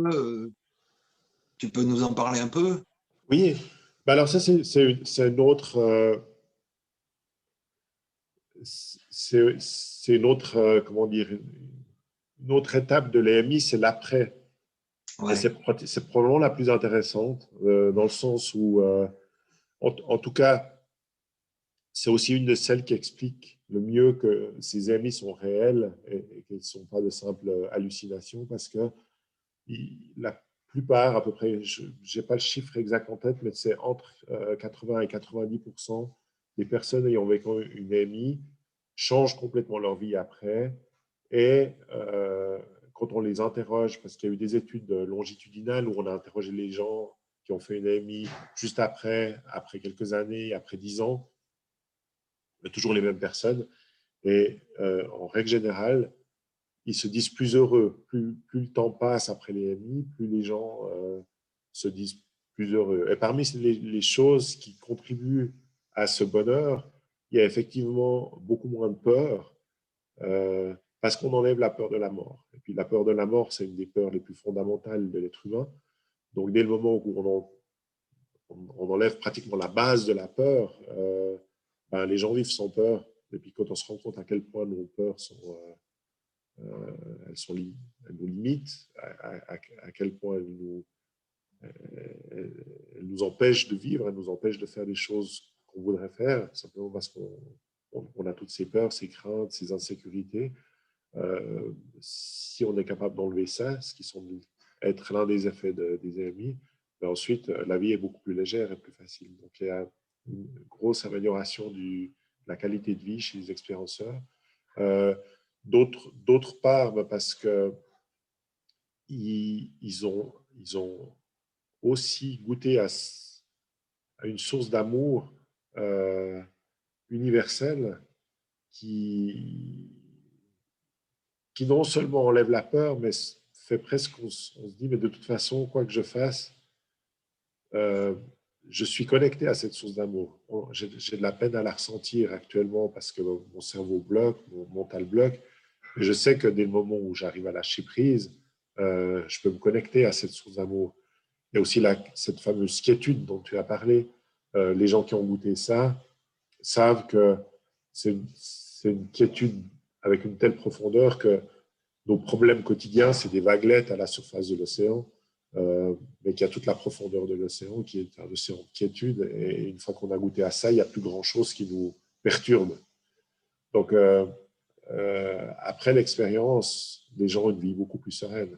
Tu peux nous en parler un peu? Oui, alors ça, c'est une autre, c'est une autre, comment dire, une autre étape de l'AMI, c'est l'après. Et Ouais. c'est probablement la plus intéressante, dans le sens où, en tout cas, c'est aussi une de celles qui explique le mieux que ces AMI sont réels et qu'elles ne sont pas de simples hallucinations, parce que la plupart, à peu près, je n'ai pas le chiffre exact en tête, mais c'est entre 80 et 90% des personnes ayant vécu une AMI changent complètement leur vie après. Et quand on les interroge, parce qu'il y a eu des études longitudinales où on a interrogé les gens qui ont fait une AMI juste après quelques années, après 10 ans, toujours les mêmes personnes. Et en règle générale, ils se disent plus heureux. Plus le temps passe après les MI, plus les gens se disent plus heureux. Et parmi les choses qui contribuent à ce bonheur, il y a effectivement beaucoup moins de peur. parce qu'on enlève la peur de la mort. Et puis la peur de la mort, c'est une des peurs les plus fondamentales de l'être humain. Donc dès le moment où on enlève pratiquement la base de la peur, ben, les gens vivent sans peur. Et puis quand on se rend compte à quel point nos peurs elles nous limitent, à quel point elles nous empêchent de vivre, elles nous empêchent de faire des choses qu'on voudrait faire, simplement parce qu'on a toutes ces peurs, ces craintes, ces insécurités. Si on est capable d'enlever ça, ce qui semble être l'un des effets des EMI, ben ensuite, la vie est beaucoup plus légère et plus facile. Donc, il y a une grosse amélioration de la qualité de vie chez les expérienceurs. D'autre part, ben parce que ils ont aussi goûté à une source d'amour universelle qui non seulement enlève la peur, mais fait presque, on se dit, mais de toute façon, quoi que je fasse, je suis connecté à cette source d'amour. J'ai de la peine à la ressentir actuellement parce que mon cerveau bloque, mon mental bloque. Et je sais que dès le moment où j'arrive à lâcher prise, je peux me connecter à cette source d'amour. Il y a aussi cette fameuse quiétude dont tu as parlé. Les gens qui ont goûté ça savent que c'est une quiétude avec une telle profondeur que nos problèmes quotidiens, c'est des vaguelettes à la surface de l'océan, mais qu'il y a toute la profondeur de l'océan qui est un océan de quiétude. Et une fois qu'on a goûté à ça, il n'y a plus grand-chose qui nous perturbe. Donc, après l'expérience, les gens ont une vie beaucoup plus sereine.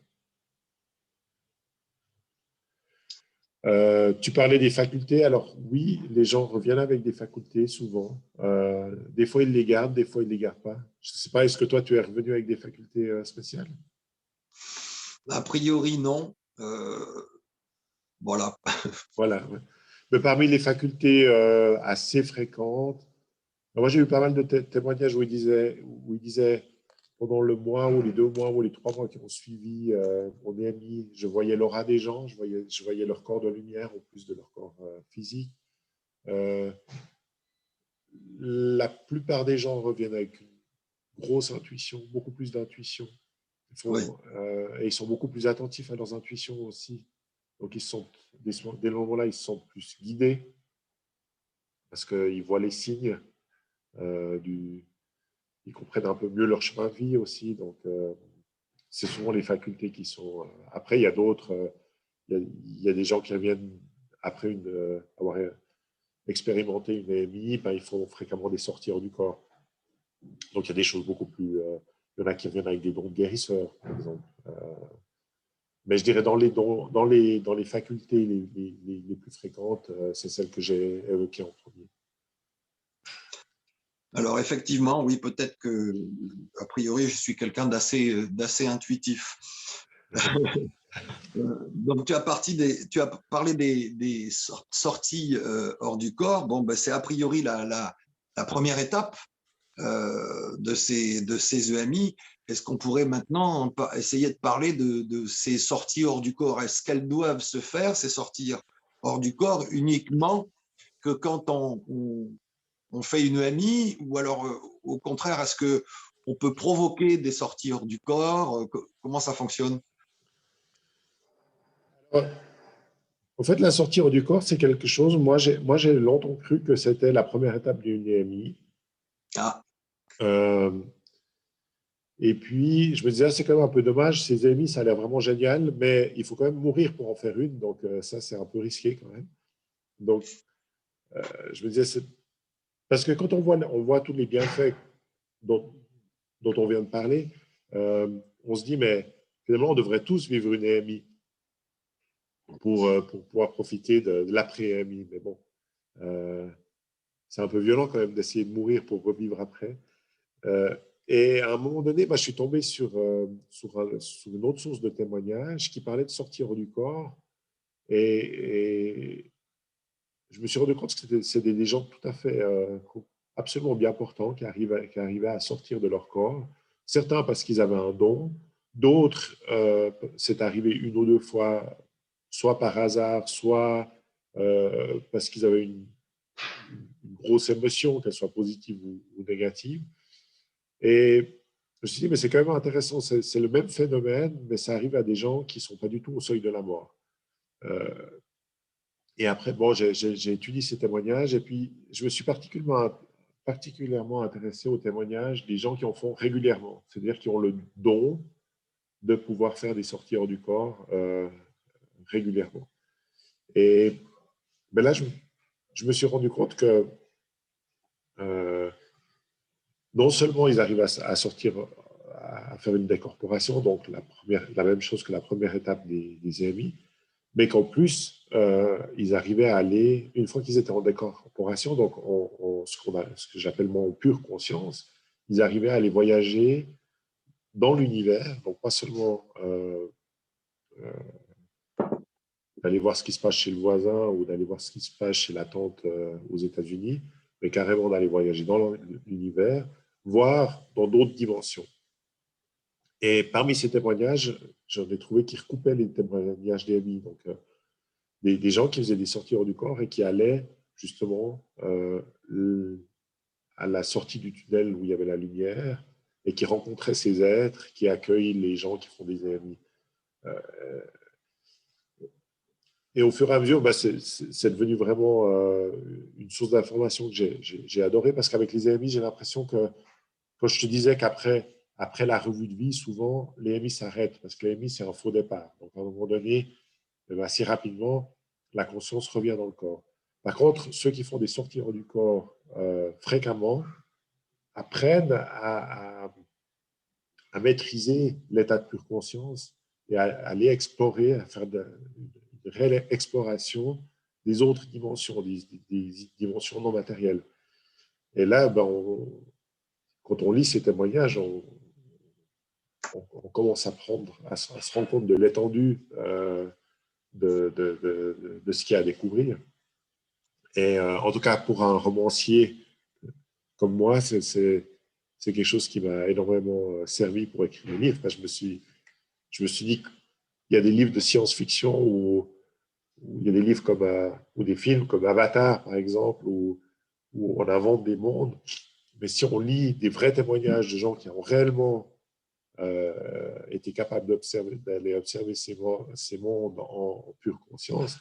Tu parlais des facultés. Alors oui, les gens reviennent avec des facultés souvent. Des fois, ils les gardent, des fois, ils ne les gardent pas. Je ne sais pas, est-ce que toi, tu es revenu avec des facultés spéciales? A priori, non. Voilà. Voilà. Ouais. Mais parmi les facultés assez fréquentes, moi, j'ai eu pas mal de témoignages où ils disaient pendant le mois ou les 2 mois ou les 3 mois qui ont suivi mon EMI, je voyais l'aura des gens, je voyais leur corps de lumière en plus de leur corps physique. La plupart des gens reviennent avec une grosse intuition, beaucoup plus d'intuition. Oui. Et ils sont beaucoup plus attentifs à leurs intuitions aussi. Donc, dès le moment-là, ils se sentent plus guidés parce qu'ils voient les signes, ils comprennent un peu mieux leur chemin de vie aussi. Donc, c'est souvent les facultés qui sont. Après, il y a d'autres. Il y a des gens qui reviennent après avoir expérimenté une EMI, ben, ils font fréquemment des sorties hors du corps. Donc, il y a des choses beaucoup plus. Il y en a qui reviennent avec des dons de guérisseurs, par exemple. Mais je dirais dans les facultés les plus fréquentes, c'est celle que j'ai évoquée en premier. Alors effectivement, oui, peut-être que, a priori, je suis quelqu'un d'assez intuitif. Donc tu as parlé des sorties hors du corps. Bon, ben, c'est a priori la première étape de ces EMI. Est-ce qu'on pourrait maintenant essayer de parler de ces sorties hors du corps? Est-ce qu'elles doivent se faire, ces sorties hors du corps, uniquement que quand on fait une EMI, ou alors au contraire, est-ce qu'on peut provoquer des sorties hors du corps? Comment ça fonctionne? En fait, la sortie hors du corps, c'est quelque chose. Moi, j'ai longtemps cru que c'était la première étape d'une EMI. Ah, Et puis, je me disais, c'est quand même un peu dommage. Ces EMI, ça a l'air vraiment génial, mais il faut quand même mourir pour en faire une. Donc, ça, c'est un peu risqué quand même. Donc, je me disais, parce que quand on voit tous les bienfaits dont on vient de parler, on se dit, mais finalement, on devrait tous vivre une EMI pour pouvoir profiter de l'après-EMI. Mais bon, c'est un peu violent quand même d'essayer de mourir pour revivre après. Et à un moment donné, je suis tombé sur une autre source de témoignage qui parlait de sortir du corps. Et je me suis rendu compte que c'était des gens tout à fait, absolument bien portants qui arrivaient à sortir de leur corps. Certains parce qu'ils avaient un don, d'autres, c'est arrivé une ou deux fois, soit par hasard, soit parce qu'ils avaient une grosse émotion, qu'elle soit positive ou négative. Et me suis dit, mais c'est quand même intéressant, c'est le même phénomène, mais ça arrive à des gens qui ne sont pas du tout au seuil de la mort. Et après, bon, j'ai étudié ces témoignages et puis je me suis particulièrement intéressé aux témoignages des gens qui en font régulièrement, c'est-à-dire qui ont le don de pouvoir faire des sorties hors du corps régulièrement. Et ben là, je me suis rendu compte que non seulement ils arrivent à sortir, à faire une décorporation, donc la même chose que la première étape des EMI, mais qu'en plus, ils arrivaient à aller, une fois qu'ils étaient en décorporation, donc ce que j'appelle moi en pure conscience, ils arrivaient à aller voyager dans l'univers, donc pas seulement d'aller voir ce qui se passe chez le voisin ou d'aller voir ce qui se passe chez la tante aux États-Unis, mais carrément d'aller voyager dans l'univers, voire dans d'autres dimensions. Et parmi ces témoignages, j'en ai trouvé qui recoupaient les témoignages d'EMI, donc des gens qui faisaient des sorties hors du corps et qui allaient justement à la sortie du tunnel où il y avait la lumière et qui rencontraient ces êtres, qui accueillent les gens qui font des EMI. Et au fur et à mesure, bah, c'est devenu vraiment une source d'information que j'ai adoré parce qu'avec les EMI, j'ai l'impression que, quand je te disais qu'après la revue de vie, souvent, les EMI s'arrêtent parce que les EMI, c'est un faux départ. Donc, à un moment donné, assez rapidement, la conscience revient dans le corps. Par contre, ceux qui font des sorties hors du corps fréquemment apprennent à maîtriser l'état de pure conscience et à aller explorer, à faire une réelle exploration des autres dimensions, des dimensions non matérielles. Et là, ben, quand on lit ces témoignages, on commence à se rendre compte de l'étendue de ce qu'il y a à découvrir. Et en tout cas, pour un romancier comme moi, c'est quelque chose qui m'a énormément servi pour écrire mes livres. Je me suis dit qu'il y a des livres de science-fiction où il y a des livres ou des films comme Avatar, par exemple, où on invente des mondes. Mais si on lit des vrais témoignages de gens qui ont réellement été capables d'aller observer ces mondes en pure conscience,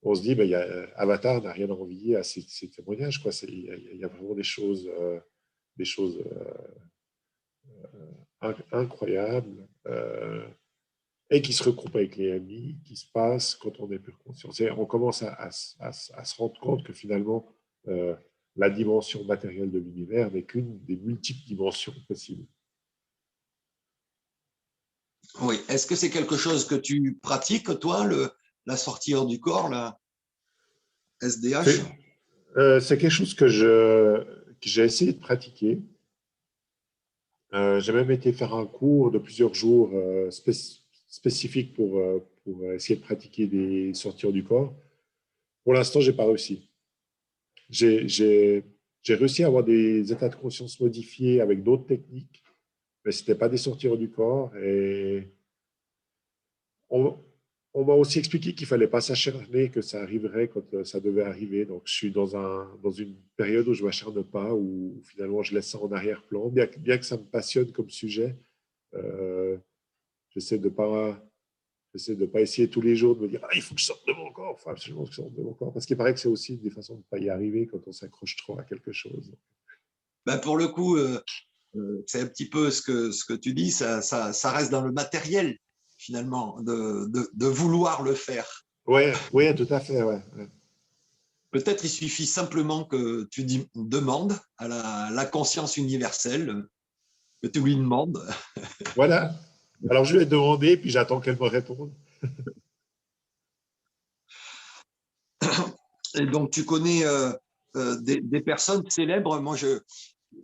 on se dit, ben, Avatar n'a rien à envier à ces témoignages. Il y a vraiment des choses incroyables et qui se recoupent avec les amis, qui se passent quand on est pure conscience. Et on commence à se rendre compte que finalement, la dimension matérielle de l'univers n'est qu'une des multiples dimensions possibles. Oui. Est-ce que c'est quelque chose que tu pratiques, toi, la sortie hors du corps, la SDH? C'est quelque chose que j'ai essayé de pratiquer. J'ai même été faire un cours de plusieurs jours spécifique pour essayer de pratiquer des sorties hors du corps. Pour l'instant, je n'ai pas réussi. J'ai réussi à avoir des états de conscience modifiés avec d'autres techniques, mais ce n'était pas des sorties hors du corps. Et on m'a aussi expliqué qu'il ne fallait pas s'acharner, que ça arriverait quand ça devait arriver. Donc, je suis dans une période où je ne m'acharne pas, où finalement je laisse ça en arrière-plan. Bien que ça me passionne comme sujet, j'essaie de ne pas essayer tous les jours de me dire il faut que je sorte de mon corps, il faut absolument que je sorte de mon corps. Parce qu'il paraît que c'est aussi des façons de ne pas y arriver quand on s'accroche trop à quelque chose. Ben pour le coup, c'est un petit peu ce que tu dis, ça reste dans le matériel, finalement, de vouloir le faire. Oui, tout à fait. Ouais. Peut-être il suffit simplement que tu demandes à la conscience universelle, que tu lui demandes. Voilà. Alors, je lui ai demandé, puis j'attends qu'elle me réponde. Et donc, tu connais des personnes célèbres. Moi,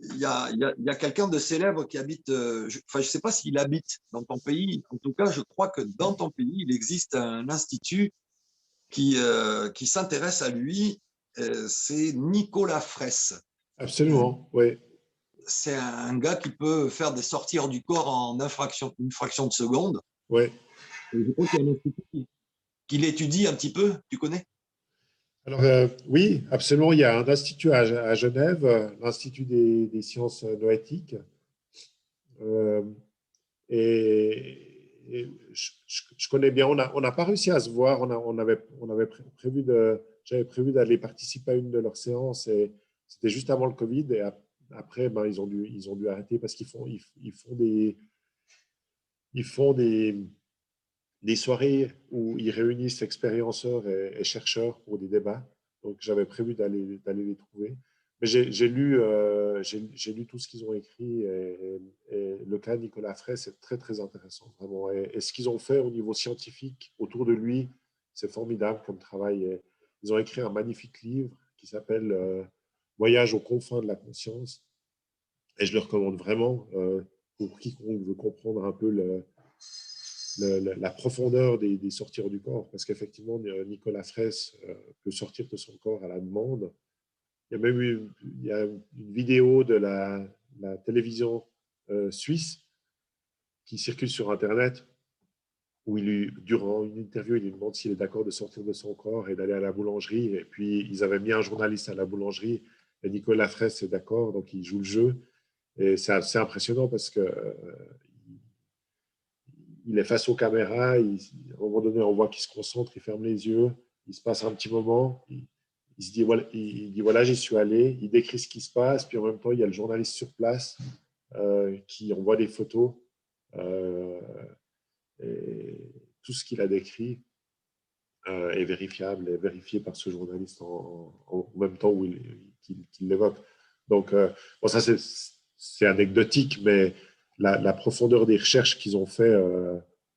il y a quelqu'un de célèbre qui habite, je ne sais pas s'il habite dans ton pays. En tout cas, je crois que dans ton pays, il existe un institut qui s'intéresse à lui. C'est Nicolas Fraisse. Absolument, oui. C'est un gars qui peut faire des sorties hors du corps en une fraction de seconde. Oui. Et je crois qu'il y a un institut qui l'étudie un petit peu. Tu connais? Alors, oui, absolument. Il y a un institut à Genève, l'Institut des sciences noétiques, Et je connais bien, on n'a pas réussi à se voir, j'avais prévu d'aller participer à une de leurs séances et c'était juste avant le Covid et après, ben, ils ont dû arrêter parce ils font des soirées où ils réunissent expérienceurs et chercheurs pour des débats. Donc, j'avais prévu d'aller les trouver. Mais j'ai lu tout ce qu'ils ont écrit et le cas de Nicolas Fraisse est très, très intéressant, vraiment. Et ce qu'ils ont fait au niveau scientifique autour de lui, c'est formidable comme travail. Et ils ont écrit un magnifique livre qui s'appelle Voyage aux confins de la conscience. Et je le recommande vraiment pour quiconque veut comprendre un peu la profondeur des sortir du corps, parce qu'effectivement, Nicolas Fraisse peut sortir de son corps à la demande. Il y a même il y a une vidéo de la télévision suisse qui circule sur Internet où durant une interview, il lui demande s'il est d'accord de sortir de son corps et d'aller à la boulangerie. Et puis, ils avaient mis un journaliste à la boulangerie et Nicolas Fraisse est d'accord, donc il joue le jeu. Et c'est assez impressionnant parce que il est face aux caméras, à un moment donné, on voit qu'il se concentre, il ferme les yeux, il se passe un petit moment, il se dit voilà, voilà, j'y suis allé, il décrit ce qui se passe, puis en même temps, il y a le journaliste sur place qui envoie des photos et tout ce qu'il a décrit est vérifiable, est vérifié par ce journaliste en même temps qu'il l'évoque. Donc, bon, ça c'est anecdotique, mais la profondeur des recherches qu'ils ont fait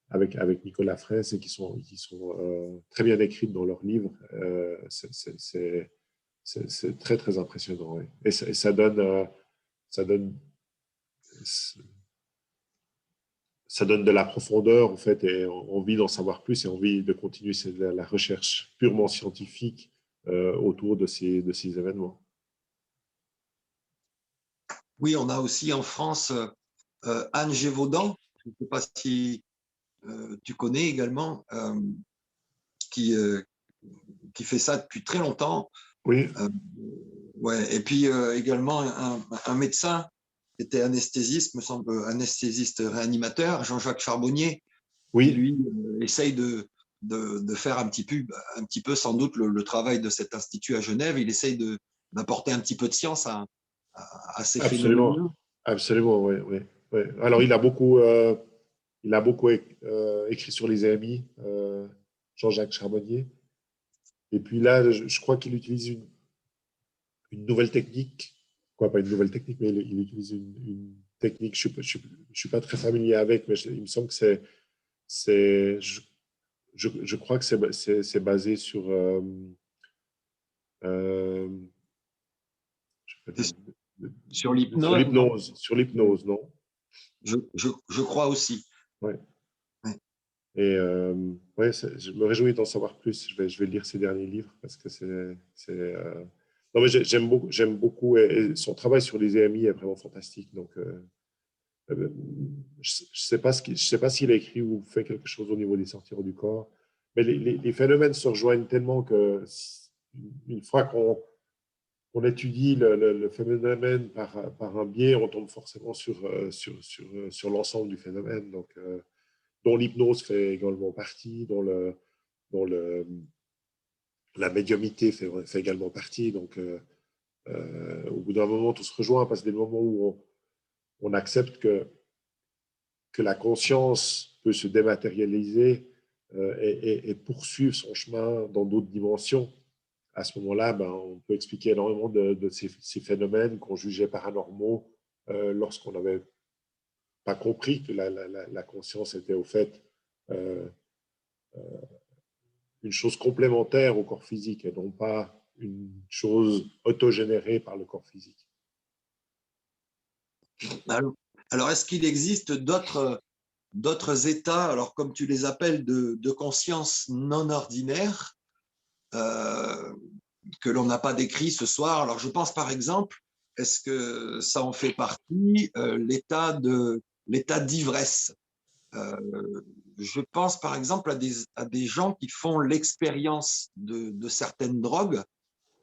avec Nicolas Fraisse et qui sont très bien décrites dans leur livre, c'est très, très impressionnant. Ouais. Et ça donne de la profondeur, en fait, et envie d'en savoir plus et envie de continuer la recherche purement scientifique autour de ces événements. Oui, on a aussi en France Anne Gévaudan, je ne sais pas si tu connais également, qui fait ça depuis très longtemps. Oui. Ouais. Et puis également un médecin qui était anesthésiste, me semble, anesthésiste réanimateur, Jean-Jacques Charbonnier, oui. Qui lui essaye de faire un petit peu sans doute le travail de cet institut à Genève. Il essaye d'apporter un petit peu de science à ces phénomènes. Absolument, oui. Oui. Alors, il a beaucoup écrit sur les AMI, Jean-Jacques Charbonnier. Et puis là, je crois qu'il utilise une nouvelle technique. Quoi, pas une nouvelle technique, mais il utilise une technique, je ne suis pas très familier avec, mais il me semble que je crois que c'est basé sur sur l'hypnose. Sur l'hypnose, non? Je crois aussi. Ouais. Ouais. Et ouais, je me réjouis d'en savoir plus. Je vais lire ses derniers livres parce que non, mais j'aime beaucoup et son travail sur les EMI est vraiment fantastique. Donc, je sais pas s'il a écrit ou fait quelque chose au niveau des sorties du corps, mais les phénomènes se rejoignent tellement que une fois qu'on étudie le phénomène par un biais, on tombe forcément sur l'ensemble du phénomène. Donc, dont l'hypnose fait également partie, dont la médiumnité fait également partie. Donc, au bout d'un moment, tout se rejoint parce que des moments où on accepte que la conscience peut se dématérialiser et poursuivre son chemin dans d'autres dimensions. À ce moment-là, ben, on peut expliquer énormément de ces phénomènes qu'on jugeait paranormaux lorsqu'on n'avait pas compris que la conscience était au fait une chose complémentaire au corps physique et non pas une chose autogénérée par le corps physique. Alors est-ce qu'il existe d'autres états, alors comme tu les appelles, de conscience non ordinaire que l'on n'a pas décrit ce soir? Alors je pense par exemple, est-ce que ça en fait partie, l'état d'ivresse? Je pense par exemple à des gens qui font l'expérience de certaines drogues,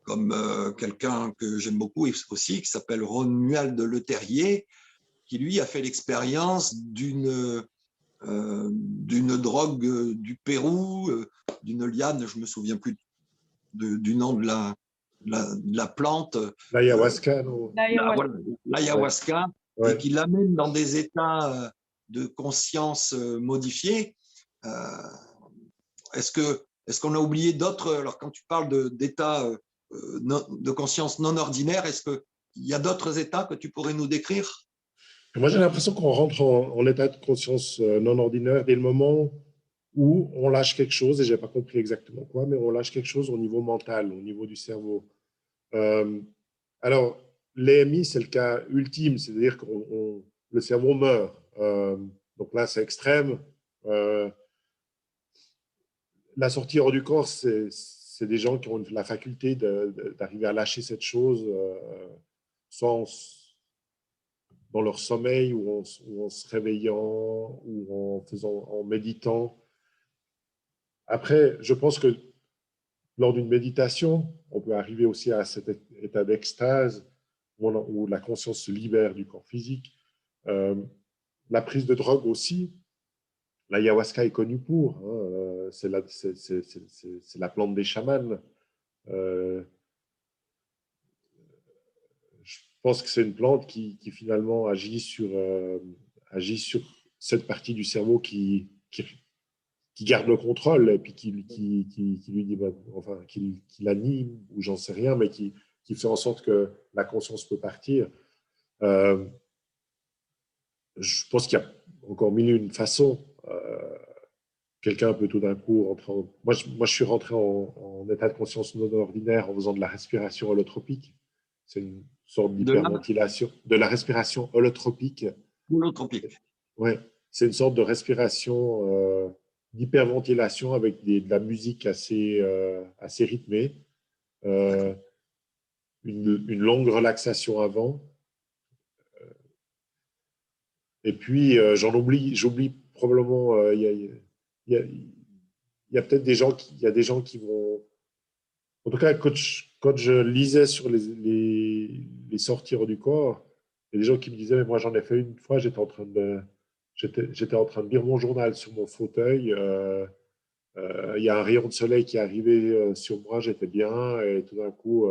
comme quelqu'un que j'aime beaucoup aussi, qui s'appelle Romuald Le Terrier, qui lui a fait l'expérience d'une drogue du Pérou, d'une liane, je ne me souviens plus du nom de la plante. L'ayahuasca, non? Voilà, l'ayahuasca, Ouais. et qui l'amène dans des états de conscience modifiés. Est-ce qu'on a oublié d'autres? Alors, quand tu parles d'états de conscience non ordinaire, est-ce qu'il y a d'autres états que tu pourrais nous décrire? Moi, j'ai l'impression qu'on rentre en état de conscience non ordinaire dès le moment où on lâche quelque chose, et je n'ai pas compris exactement quoi, mais on lâche quelque chose au niveau mental, au niveau du cerveau. Alors, l'EMI, c'est le cas ultime, c'est-à-dire que le cerveau meurt. Donc là, c'est extrême. La sortie hors du corps, c'est des gens qui ont la faculté d'arriver à lâcher cette chose, soit dans leur sommeil, ou en se réveillant, ou en méditant. Après, je pense que lors d'une méditation, on peut arriver aussi à cet état d'extase où la conscience se libère du corps physique. La prise de drogue aussi, l'ayahuasca est connue pour, hein, c'est la plante des chamans. Je pense que c'est une plante qui finalement agit sur cette partie du cerveau qui garde le contrôle, et puis qui lui dit, enfin, qui l'anime, ou j'en sais rien, mais qui fait en sorte que la conscience peut partir. Je pense qu'il y a encore mille et une façons. Quelqu'un peut tout d'un coup rentrer moi, je suis rentré en état de conscience non ordinaire en faisant de la respiration holotropique. C'est une sorte De la d'hyperventilation, de la respiration holotropique. holotropique. Ouais, c'est une sorte de respiration, d'hyperventilation avec de la musique assez rythmée, une longue relaxation avant. Et puis, j'oublie probablement, il y a peut-être des gens qui vont. En tout cas, quand je lisais sur les sorties hors du corps, il y a des gens qui me disaient, mais moi j'en ai fait une fois, j'étais en train de lire mon journal sur mon fauteuil. Il y a un rayon de soleil qui est arrivé sur moi, j'étais bien, et tout d'un coup,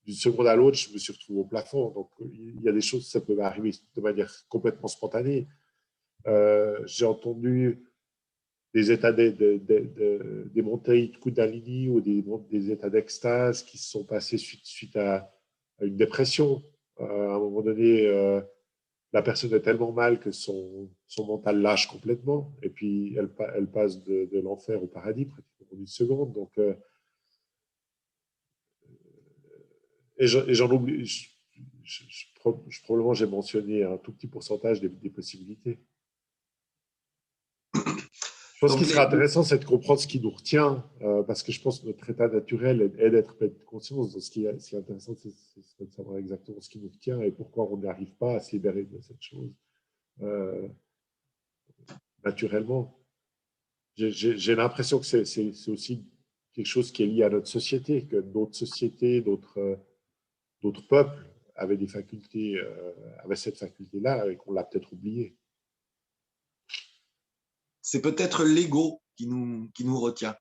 d'une seconde à l'autre, je me suis retrouvé au plafond. Donc, il y a des choses, ça peut arriver de manière complètement spontanée. J'ai entendu des états des montées de Kundalini, ou des états d'extase qui se sont passés suite à une dépression. À un moment donné, la personne est tellement mal que son mental lâche complètement, et puis elle passe de l'enfer au paradis pratiquement en une seconde. Donc, et j'en oublie. Probablement, j'ai mentionné un tout petit pourcentage des possibilités. Je pense Donc, qu'il serait intéressant, c'est de comprendre ce qui nous retient, parce que je pense que notre état naturel est d'être plein de conscience. Donc, ce qui est intéressant, c'est de savoir exactement ce qui nous retient et pourquoi on n'arrive pas à se libérer de cette chose naturellement. J'ai l'impression que c'est aussi quelque chose qui est lié à notre société, que d'autres sociétés, d'autres peuples avaient des facultés, avaient cette faculté-là, et qu'on l'a peut-être oubliée. c'est peut-être l'ego qui nous retient.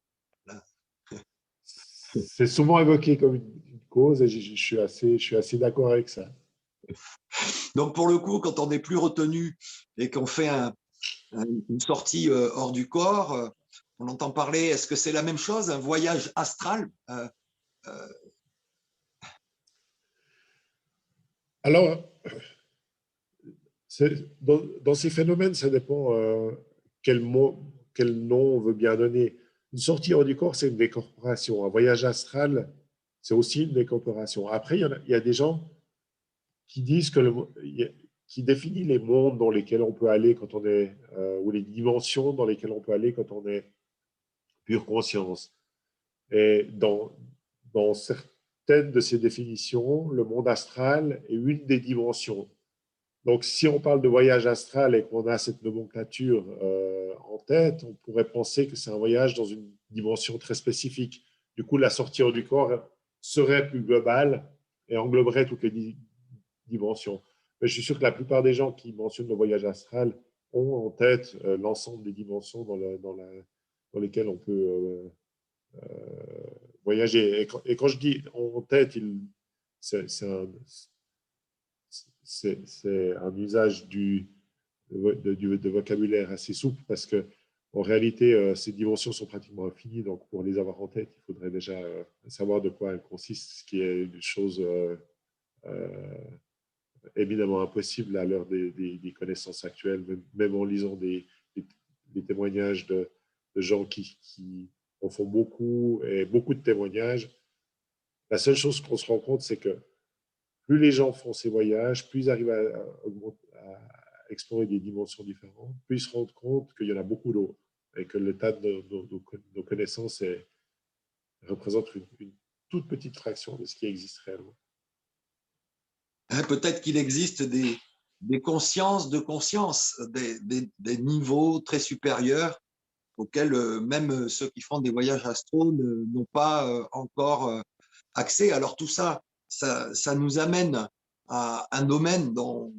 C'est souvent évoqué comme une cause, et je suis assez d'accord avec ça. Donc, pour le coup, quand on n'est plus retenu et qu'on fait une sortie hors du corps, on entend parler, est-ce que c'est la même chose, un voyage astral? Alors, dans ces phénomènes, ça dépend quel nom on veut bien donner. Une sortie hors du corps, c'est une décorporation. Un voyage astral, c'est aussi une décorporation. Après, il y a des gens qui disent qui définissent les mondes dans lesquels on peut aller quand on est, ou les dimensions dans lesquelles on peut aller quand on est pure conscience. Et dans certaines de ces définitions, le monde astral est une des dimensions. Donc, si on parle de voyage astral et qu'on a cette nomenclature en tête, on pourrait penser que c'est un voyage dans une dimension très spécifique. Du coup, la sortie hors du corps serait plus globale et engloberait toutes les dimensions. Mais je suis sûr que la plupart des gens qui mentionnent le voyage astral ont en tête l'ensemble des dimensions dans lesquelles on peut voyager. Et quand je dis en tête, c'est un usage de vocabulaire assez souple parce que en réalité, ces dimensions sont pratiquement infinies. Donc, pour les avoir en tête, il faudrait déjà savoir de quoi elles consistent, ce qui est une chose évidemment impossible à l'heure des connaissances actuelles, même en lisant des témoignages de gens qui en font beaucoup et beaucoup de témoignages. La seule chose qu'on se rend compte, c'est que plus les gens font ces voyages, plus ils arrivent à explorer des dimensions différentes, plus ils se rendent compte qu'il y en a beaucoup d'autres et que le tas de nos connaissances représente une toute petite fraction de ce qui existe réellement. Peut-être qu'il existe des consciences de conscience, des niveaux très supérieurs auxquels même ceux qui font des voyages astraux n'ont pas encore accès. Alors tout ça, ça nous amène à un domaine dont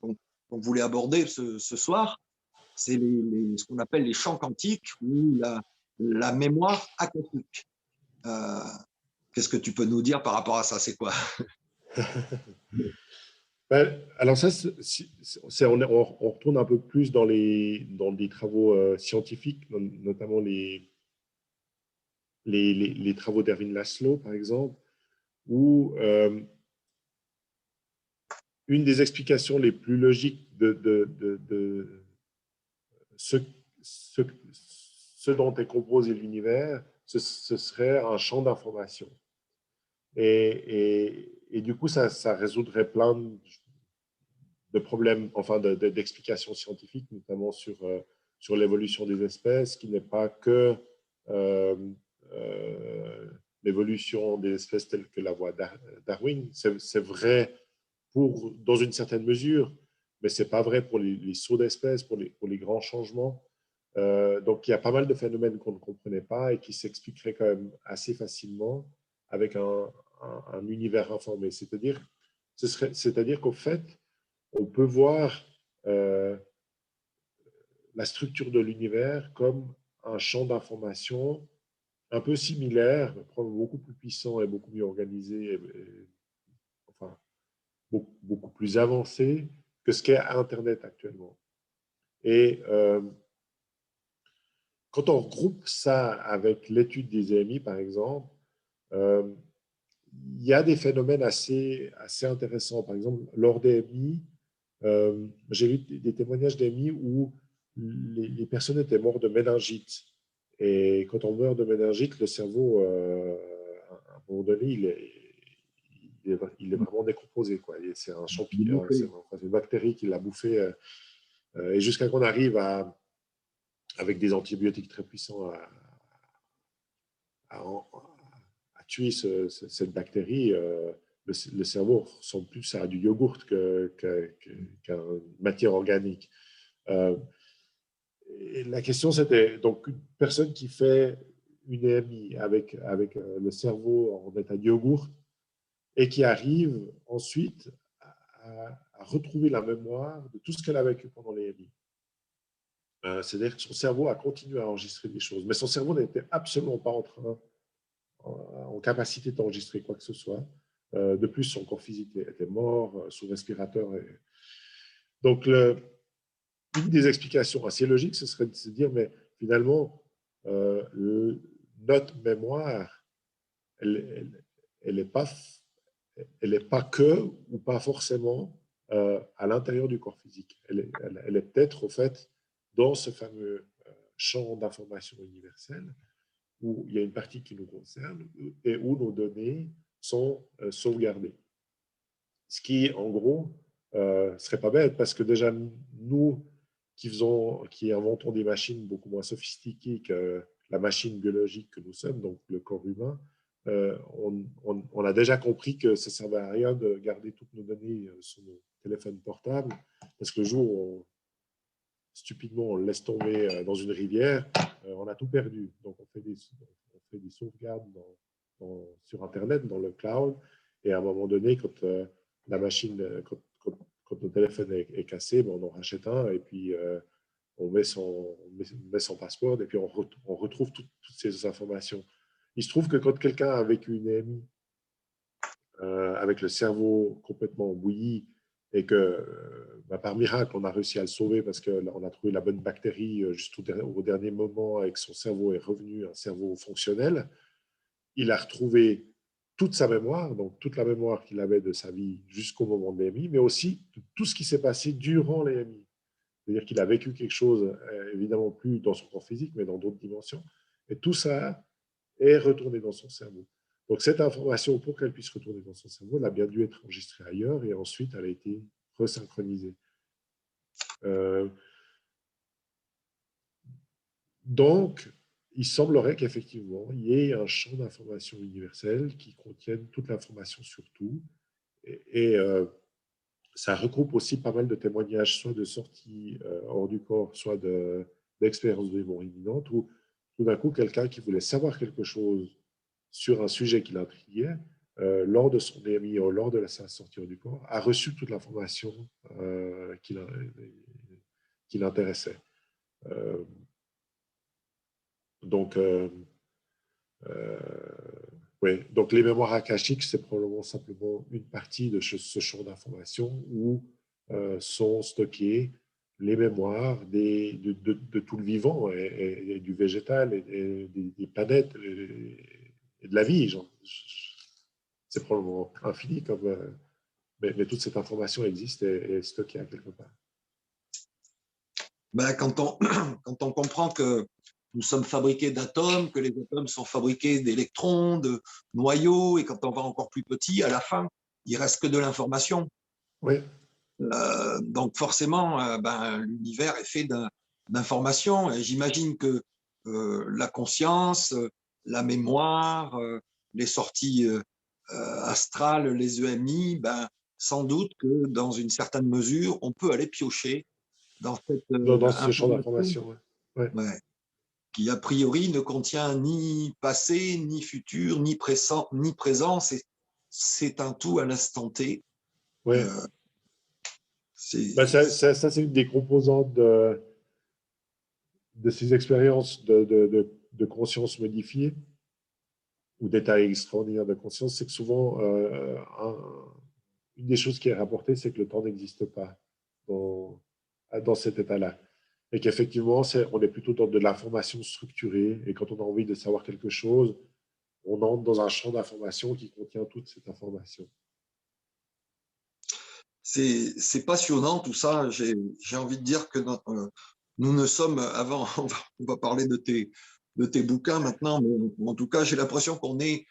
on voulait aborder ce soir, c'est ce qu'on appelle les champs quantiques ou la mémoire aquatique. Qu'est-ce que tu peux nous dire par rapport à ça? C'est quoi? Alors ça, on retourne un peu plus dans des travaux scientifiques, notamment les travaux d'Erwin Laszlo, par exemple, où une des explications les plus logiques de ce dont est composé l'univers, ce serait un champ d'information. Et du coup, ça résoudrait plein de problèmes, enfin d'explications scientifiques, notamment sur l'évolution des espèces, qui n'est pas que euh, l'évolution des espèces telles que la voit Darwin. C'est vrai dans une certaine mesure, mais ce n'est pas vrai pour les sauts d'espèces, pour les grands changements. Donc, il y a pas mal de phénomènes qu'on ne comprenait pas et qui s'expliqueraient quand même assez facilement avec un univers informé. C'est-à-dire qu'au fait, on peut voir la structure de l'univers comme un champ d'information un peu similaire, mais beaucoup plus puissant et beaucoup mieux organisé, enfin, beaucoup plus avancé que ce qu'est Internet actuellement. Et quand on regroupe ça avec l'étude des EMI, par exemple, il y a des phénomènes assez intéressants. Par exemple, lors des EMI, j'ai lu des témoignages d'EMI où les personnes étaient mortes de méningite. Et quand on meurt de méningite, le cerveau, à un moment donné, il est vraiment décomposé. C'est un champignon, c'est une bactérie qui l'a bouffé. Et jusqu'à qu'on arrive avec des antibiotiques très puissants à tuer cette bactérie, le cerveau ressemble plus à du yogourt qu'à une matière organique. Et la question, c'était donc une personne qui fait une EMI avec le cerveau en état de yogourt et qui arrive ensuite à retrouver la mémoire de tout ce qu'elle a vécu pendant l'EMI. C'est-à-dire que son cerveau a continué à enregistrer des choses, mais son cerveau n'était absolument pas en capacité d'enregistrer quoi que ce soit. De plus, son corps physique était mort, sous respirateur. Donc, une des explications assez logiques, ce serait de se dire, mais finalement, notre mémoire, elle n'est pas que ou pas forcément à l'intérieur du corps physique. Elle est peut-être, au fait, dans ce fameux champ d'information universelle où il y a une partie qui nous concerne et où nos données sont sauvegardées. Ce qui, en gros, serait pas bête parce que déjà, nous qui inventons des machines beaucoup moins sophistiquées que la machine biologique que nous sommes, donc le corps humain, on a déjà compris que ça ne servait à rien de garder toutes nos données sur nos téléphones portables parce que le jour où stupidement on le laisse tomber dans une rivière, on a tout perdu. Donc on fait des sauvegardes sur Internet, dans le cloud, et à un moment donné, quand la machine, quand le téléphone est cassé, on en rachète un et puis on met son passeport et puis on retrouve toutes ces informations. Il se trouve que quand quelqu'un a vécu une EMI avec le cerveau complètement bouilli et que par miracle, on a réussi à le sauver parce qu'on a trouvé la bonne bactérie juste au dernier moment et que son cerveau est revenu un cerveau fonctionnel, il a retrouvé toute sa mémoire, donc toute la mémoire qu'il avait de sa vie jusqu'au moment de l'EMI, mais aussi de tout ce qui s'est passé durant l'EMI. C'est-à-dire qu'il a vécu quelque chose, évidemment plus dans son corps physique, mais dans d'autres dimensions. Et tout ça est retourné dans son cerveau. Donc cette information, pour qu'elle puisse retourner dans son cerveau, elle a bien dû être enregistrée ailleurs et ensuite elle a été resynchronisée. Donc, il semblerait qu'effectivement, il y ait un champ d'information universel qui contienne toute l'information sur tout. Et ça regroupe aussi pas mal de témoignages, soit de sorties hors du corps, soit d'expériences de mémoire imminente, où tout d'un coup, quelqu'un qui voulait savoir quelque chose sur un sujet qui l'intriguait, lors de son EMI ou lors de sa sortie hors du corps, a reçu toute l'information qui l'intéressait. Donc, ouais. Donc, les mémoires akashiques, c'est probablement simplement une partie de ce champ d'information où sont stockées les mémoires de tout le vivant et du végétal et des planètes et de la vie. C'est probablement infini, mais toute cette information existe et est stockée à quelque part. Ben, quand on comprend que nous sommes fabriqués d'atomes, que les atomes sont fabriqués d'électrons, de noyaux, et quand on va encore plus petit, à la fin, il reste que de l'information. Oui. Donc forcément, l'univers est fait d'informations. Et j'imagine que la conscience, la mémoire, les sorties astrales, les EMI, sans doute que dans une certaine mesure, on peut aller piocher dans cette Dans ce champ information, d'information. Ouais. ouais, qui a priori ne contient ni passé, ni futur, ni présent. C'est un tout à l'instant T. Ouais. Euh, Ça, c'est une des composantes de ces expériences de conscience modifiée ou d'état extraordinaire de conscience, c'est que souvent, une des choses qui est rapportée, c'est que le temps n'existe pas dans cet état-là. Et qu'effectivement, on est plutôt dans de l'information structurée. Et quand on a envie de savoir quelque chose, on entre dans un champ d'information qui contient toute cette information. C'est passionnant tout ça. J'ai envie de dire que nous ne sommes, avant, on va parler de tes bouquins maintenant, mais en tout cas, j'ai l'impression qu'on est,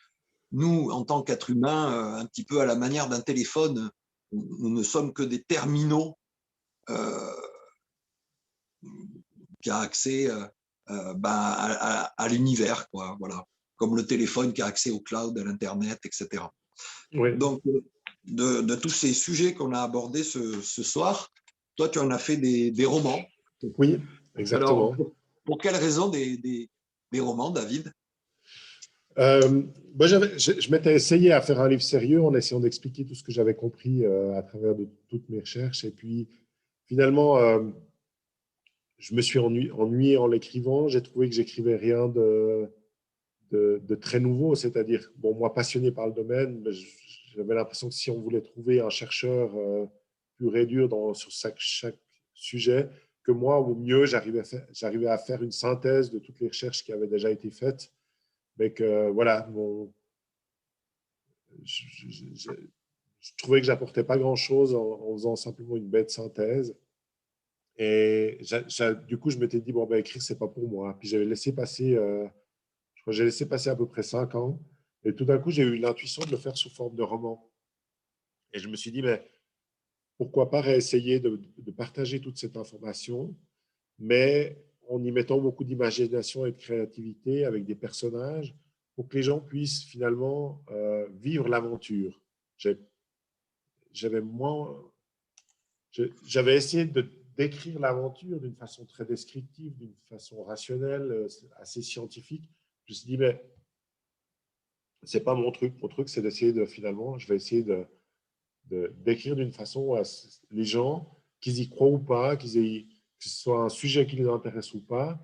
nous, en tant qu'êtres humains, un petit peu à la manière d'un téléphone. Nous ne sommes que des terminaux euh, qui a accès à l'univers, quoi. Voilà. Comme le téléphone qui a accès au cloud, à l'Internet, etc. Oui. Donc, de tous ces sujets qu'on a abordés ce soir, toi, tu en as fait des romans. Oui, Alors, exactement. pour quelles raisons des romans, David? Moi, je m'étais essayé à faire un livre sérieux en essayant d'expliquer tout ce que j'avais compris à travers de toutes mes recherches. Et puis, finalement, je me suis ennuyé en l'écrivant. J'ai trouvé que j'écrivais rien de très nouveau. C'est-à-dire, bon, moi, passionné par le domaine, j'avais l'impression que si on voulait trouver un chercheur pur et dur sur chaque sujet, que moi, au mieux, j'arrivais à faire une synthèse de toutes les recherches qui avaient déjà été faites. Mais que, voilà, je trouvais que j'apportais pas grand-chose en faisant simplement une bête synthèse. Et du coup, je m'étais dit, bon, écrire, c'est pas pour moi. Puis j'avais laissé passer, je crois que j'ai laissé passer à peu près 5 ans. Et tout d'un coup, j'ai eu l'intuition de le faire sous forme de roman. Et je me suis dit, mais pourquoi pas réessayer de partager toute cette information, mais en y mettant beaucoup d'imagination et de créativité avec des personnages pour que les gens puissent finalement vivre l'aventure. J'avais essayé de décrire l'aventure d'une façon très descriptive, d'une façon rationnelle, assez scientifique. Je me suis dit, mais c'est pas mon truc. Mon truc, c'est d'essayer finalement, je vais essayer d'écrire d'une façon à les gens, qu'ils y croient ou pas, que ce soit un sujet qui les intéresse ou pas.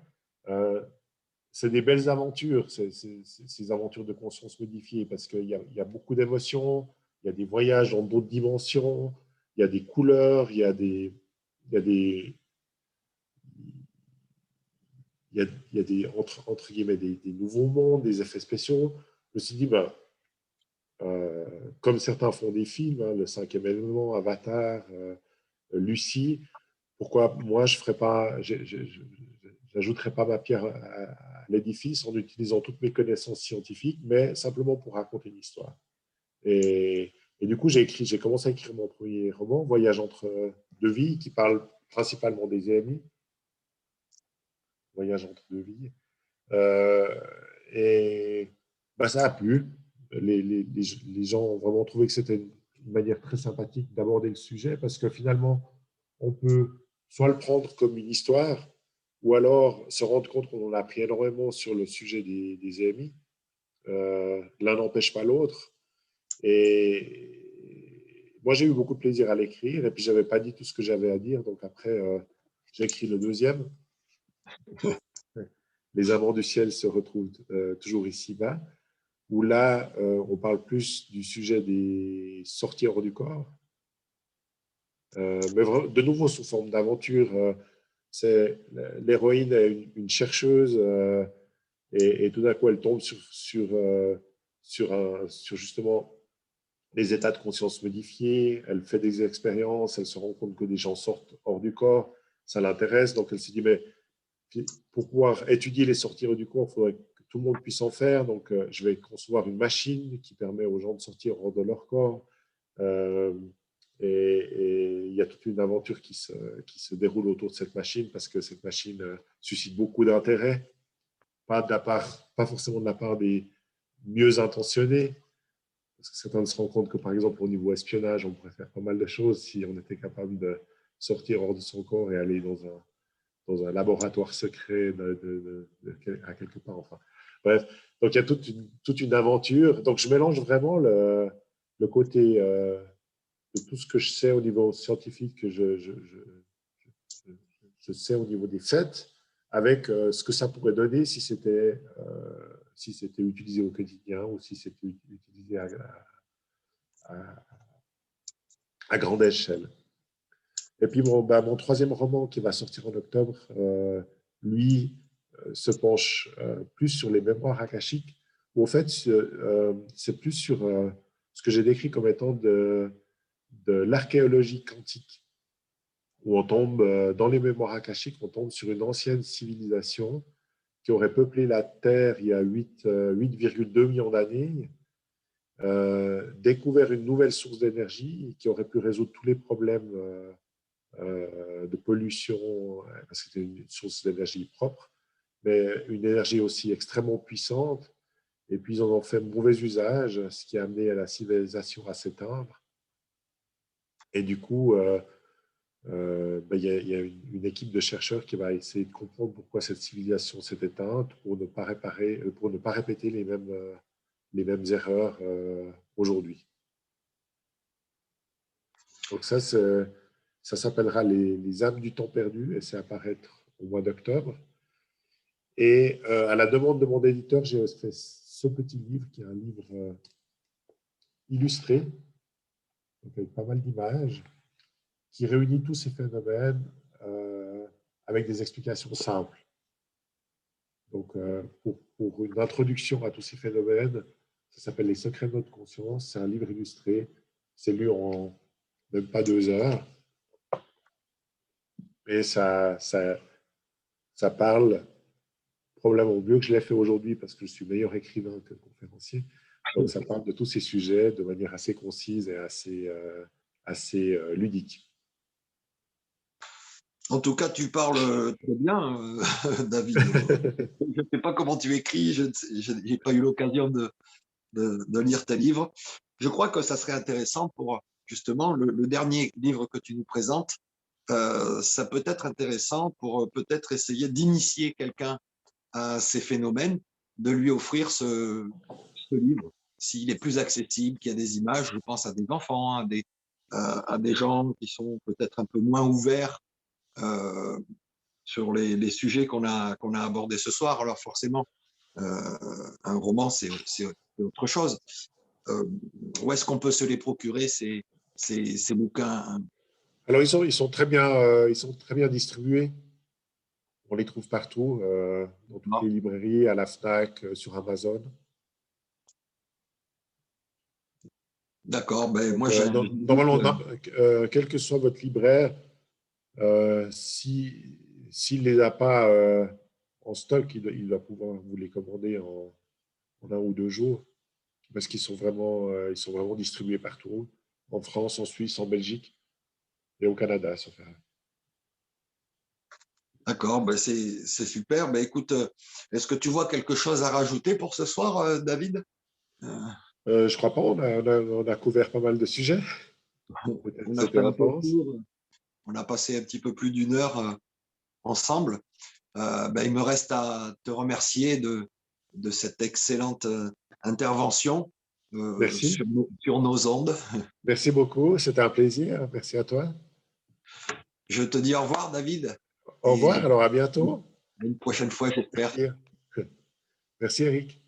C'est des belles aventures, ces aventures de conscience modifiée, parce qu'il y a beaucoup d'émotions, il y a des voyages dans d'autres dimensions, il y a des couleurs, il y a des, il y a des entre guillemets, des nouveaux mondes, des effets spéciaux. Je me suis dit, ben, comme certains font des films, hein, Le Cinquième Élément, Avatar, Lucie, pourquoi moi je ferais pas, j'ajouterais pas ma pierre à l'édifice en utilisant toutes mes connaissances scientifiques, mais simplement pour raconter une histoire. Et du coup, j'ai commencé à écrire mon premier roman, Voyage entre deux vies, qui parle principalement des EMI, Voyage entre deux vies. Euh, et bah, ça a plu. Les gens ont vraiment trouvé que c'était une manière très sympathique d'aborder le sujet parce que finalement, on peut soit le prendre comme une histoire ou alors se rendre compte qu'on en a appris énormément sur le sujet des EMI. L'un n'empêche pas l'autre. Et moi, j'ai eu beaucoup de plaisir à l'écrire et puis je n'avais pas dit tout ce que j'avais à dire. Donc après, j'ai écrit le deuxième. Les amants du ciel se retrouvent toujours ici-bas, où là, on parle plus du sujet des sorties hors du corps, mais de nouveau sous forme d'aventure. L'héroïne est une chercheuse et tout d'un coup, elle tombe sur justement les états de conscience modifiés, elle fait des expériences, elle se rend compte que des gens sortent hors du corps, ça l'intéresse, donc elle s'est dit, mais pour pouvoir étudier les sorties hors du corps, il faudrait que tout le monde puisse en faire. Donc, je vais concevoir une machine qui permet aux gens de sortir hors de leur corps. Euh, et il y a toute une aventure qui se déroule autour de cette machine parce que cette machine suscite beaucoup d'intérêt, pas forcément de la part des mieux intentionnés, parce que certains se rendent compte que, par exemple, au niveau espionnage, on pourrait faire pas mal de choses si on était capable de sortir hors de son corps et aller dans un laboratoire secret à quelque part. Enfin, bref, donc il y a toute une aventure. Donc je mélange vraiment le côté de tout ce que je sais au niveau scientifique, que je sais au niveau des faits, avec ce que ça pourrait donner si c'était utilisé au quotidien ou si c'était utilisé à, à grande échelle. Et puis mon troisième roman qui va sortir en octobre, lui, se penche plus sur les mémoires akashiques, où en fait, c'est plus sur ce que j'ai décrit comme étant de l'archéologie quantique, où on tombe dans les mémoires akashiques, on tombe sur une ancienne civilisation qui aurait peuplé la Terre il y a 8,2 millions d'années, découvert une nouvelle source d'énergie qui aurait pu résoudre tous les problèmes de pollution, parce que c'était une source d'énergie propre, mais une énergie aussi extrêmement puissante. Et puis, ils en ont fait mauvais usage, ce qui a amené à la civilisation à s'éteindre. Et du coup, il y a une équipe de chercheurs qui va essayer de comprendre pourquoi cette civilisation s'est éteinte pour ne pas pour ne pas répéter les mêmes erreurs aujourd'hui. Donc ça s'appellera les âmes du temps perdu et c'est apparaître au mois d'octobre. Et à la demande de mon éditeur, j'ai fait ce petit livre qui est un livre illustré, donc avec pas mal d'images, qui réunit tous ces phénomènes avec des explications simples. Donc, pour une introduction à tous ces phénomènes, ça s'appelle Les secrets de notre conscience. C'est un livre illustré. C'est lu en même pas 2 heures. Et ça parle probablement mieux que je l'ai fait aujourd'hui parce que je suis meilleur écrivain que conférencier. Donc, ça parle de tous ces sujets de manière assez concise et assez ludique. En tout cas, tu parles très bien, David. Je ne sais pas comment tu écris, je n'ai pas eu l'occasion de lire tes livres. Je crois que ça serait intéressant pour justement le dernier livre que tu nous présentes. Ça peut être intéressant pour peut-être essayer d'initier quelqu'un à ces phénomènes, de lui offrir ce livre, s'il est plus accessible, qu'il y a des images, je pense à des enfants, à des gens qui sont peut-être un peu moins ouverts sur les sujets qu'on a abordés ce soir. Alors forcément, un roman, c'est autre chose. Où est-ce qu'on peut se les procurer, ces bouquins? Alors, ils sont très bien distribués. On les trouve partout, dans toutes les librairies, à la FNAC, sur Amazon. D'accord, ben, Donc, moi j'ai normalement, quel que soit votre libraire, s'il ne les a pas en stock, il va pouvoir vous les commander en 1 ou 2 jours, parce qu'ils sont ils sont vraiment distribués partout, en France, en Suisse, en Belgique et au Canada, sauf erreur. D'accord, ben c'est super. Ben, écoute, est-ce que tu vois quelque chose à rajouter pour ce soir, David? Je crois pas, on a couvert pas mal de sujets. Peut-être On a c'était fait un peu le intense. tour. On a passé un petit peu plus d'1 heure ensemble. Ben, il me reste à te remercier de cette excellente intervention Merci. sur nos ondes. Merci beaucoup. C'était un plaisir. Merci à toi. Je te dis au revoir, David, Au revoir. et Alors, à bientôt. à une prochaine fois, j'espère. Merci. Merci, Eric.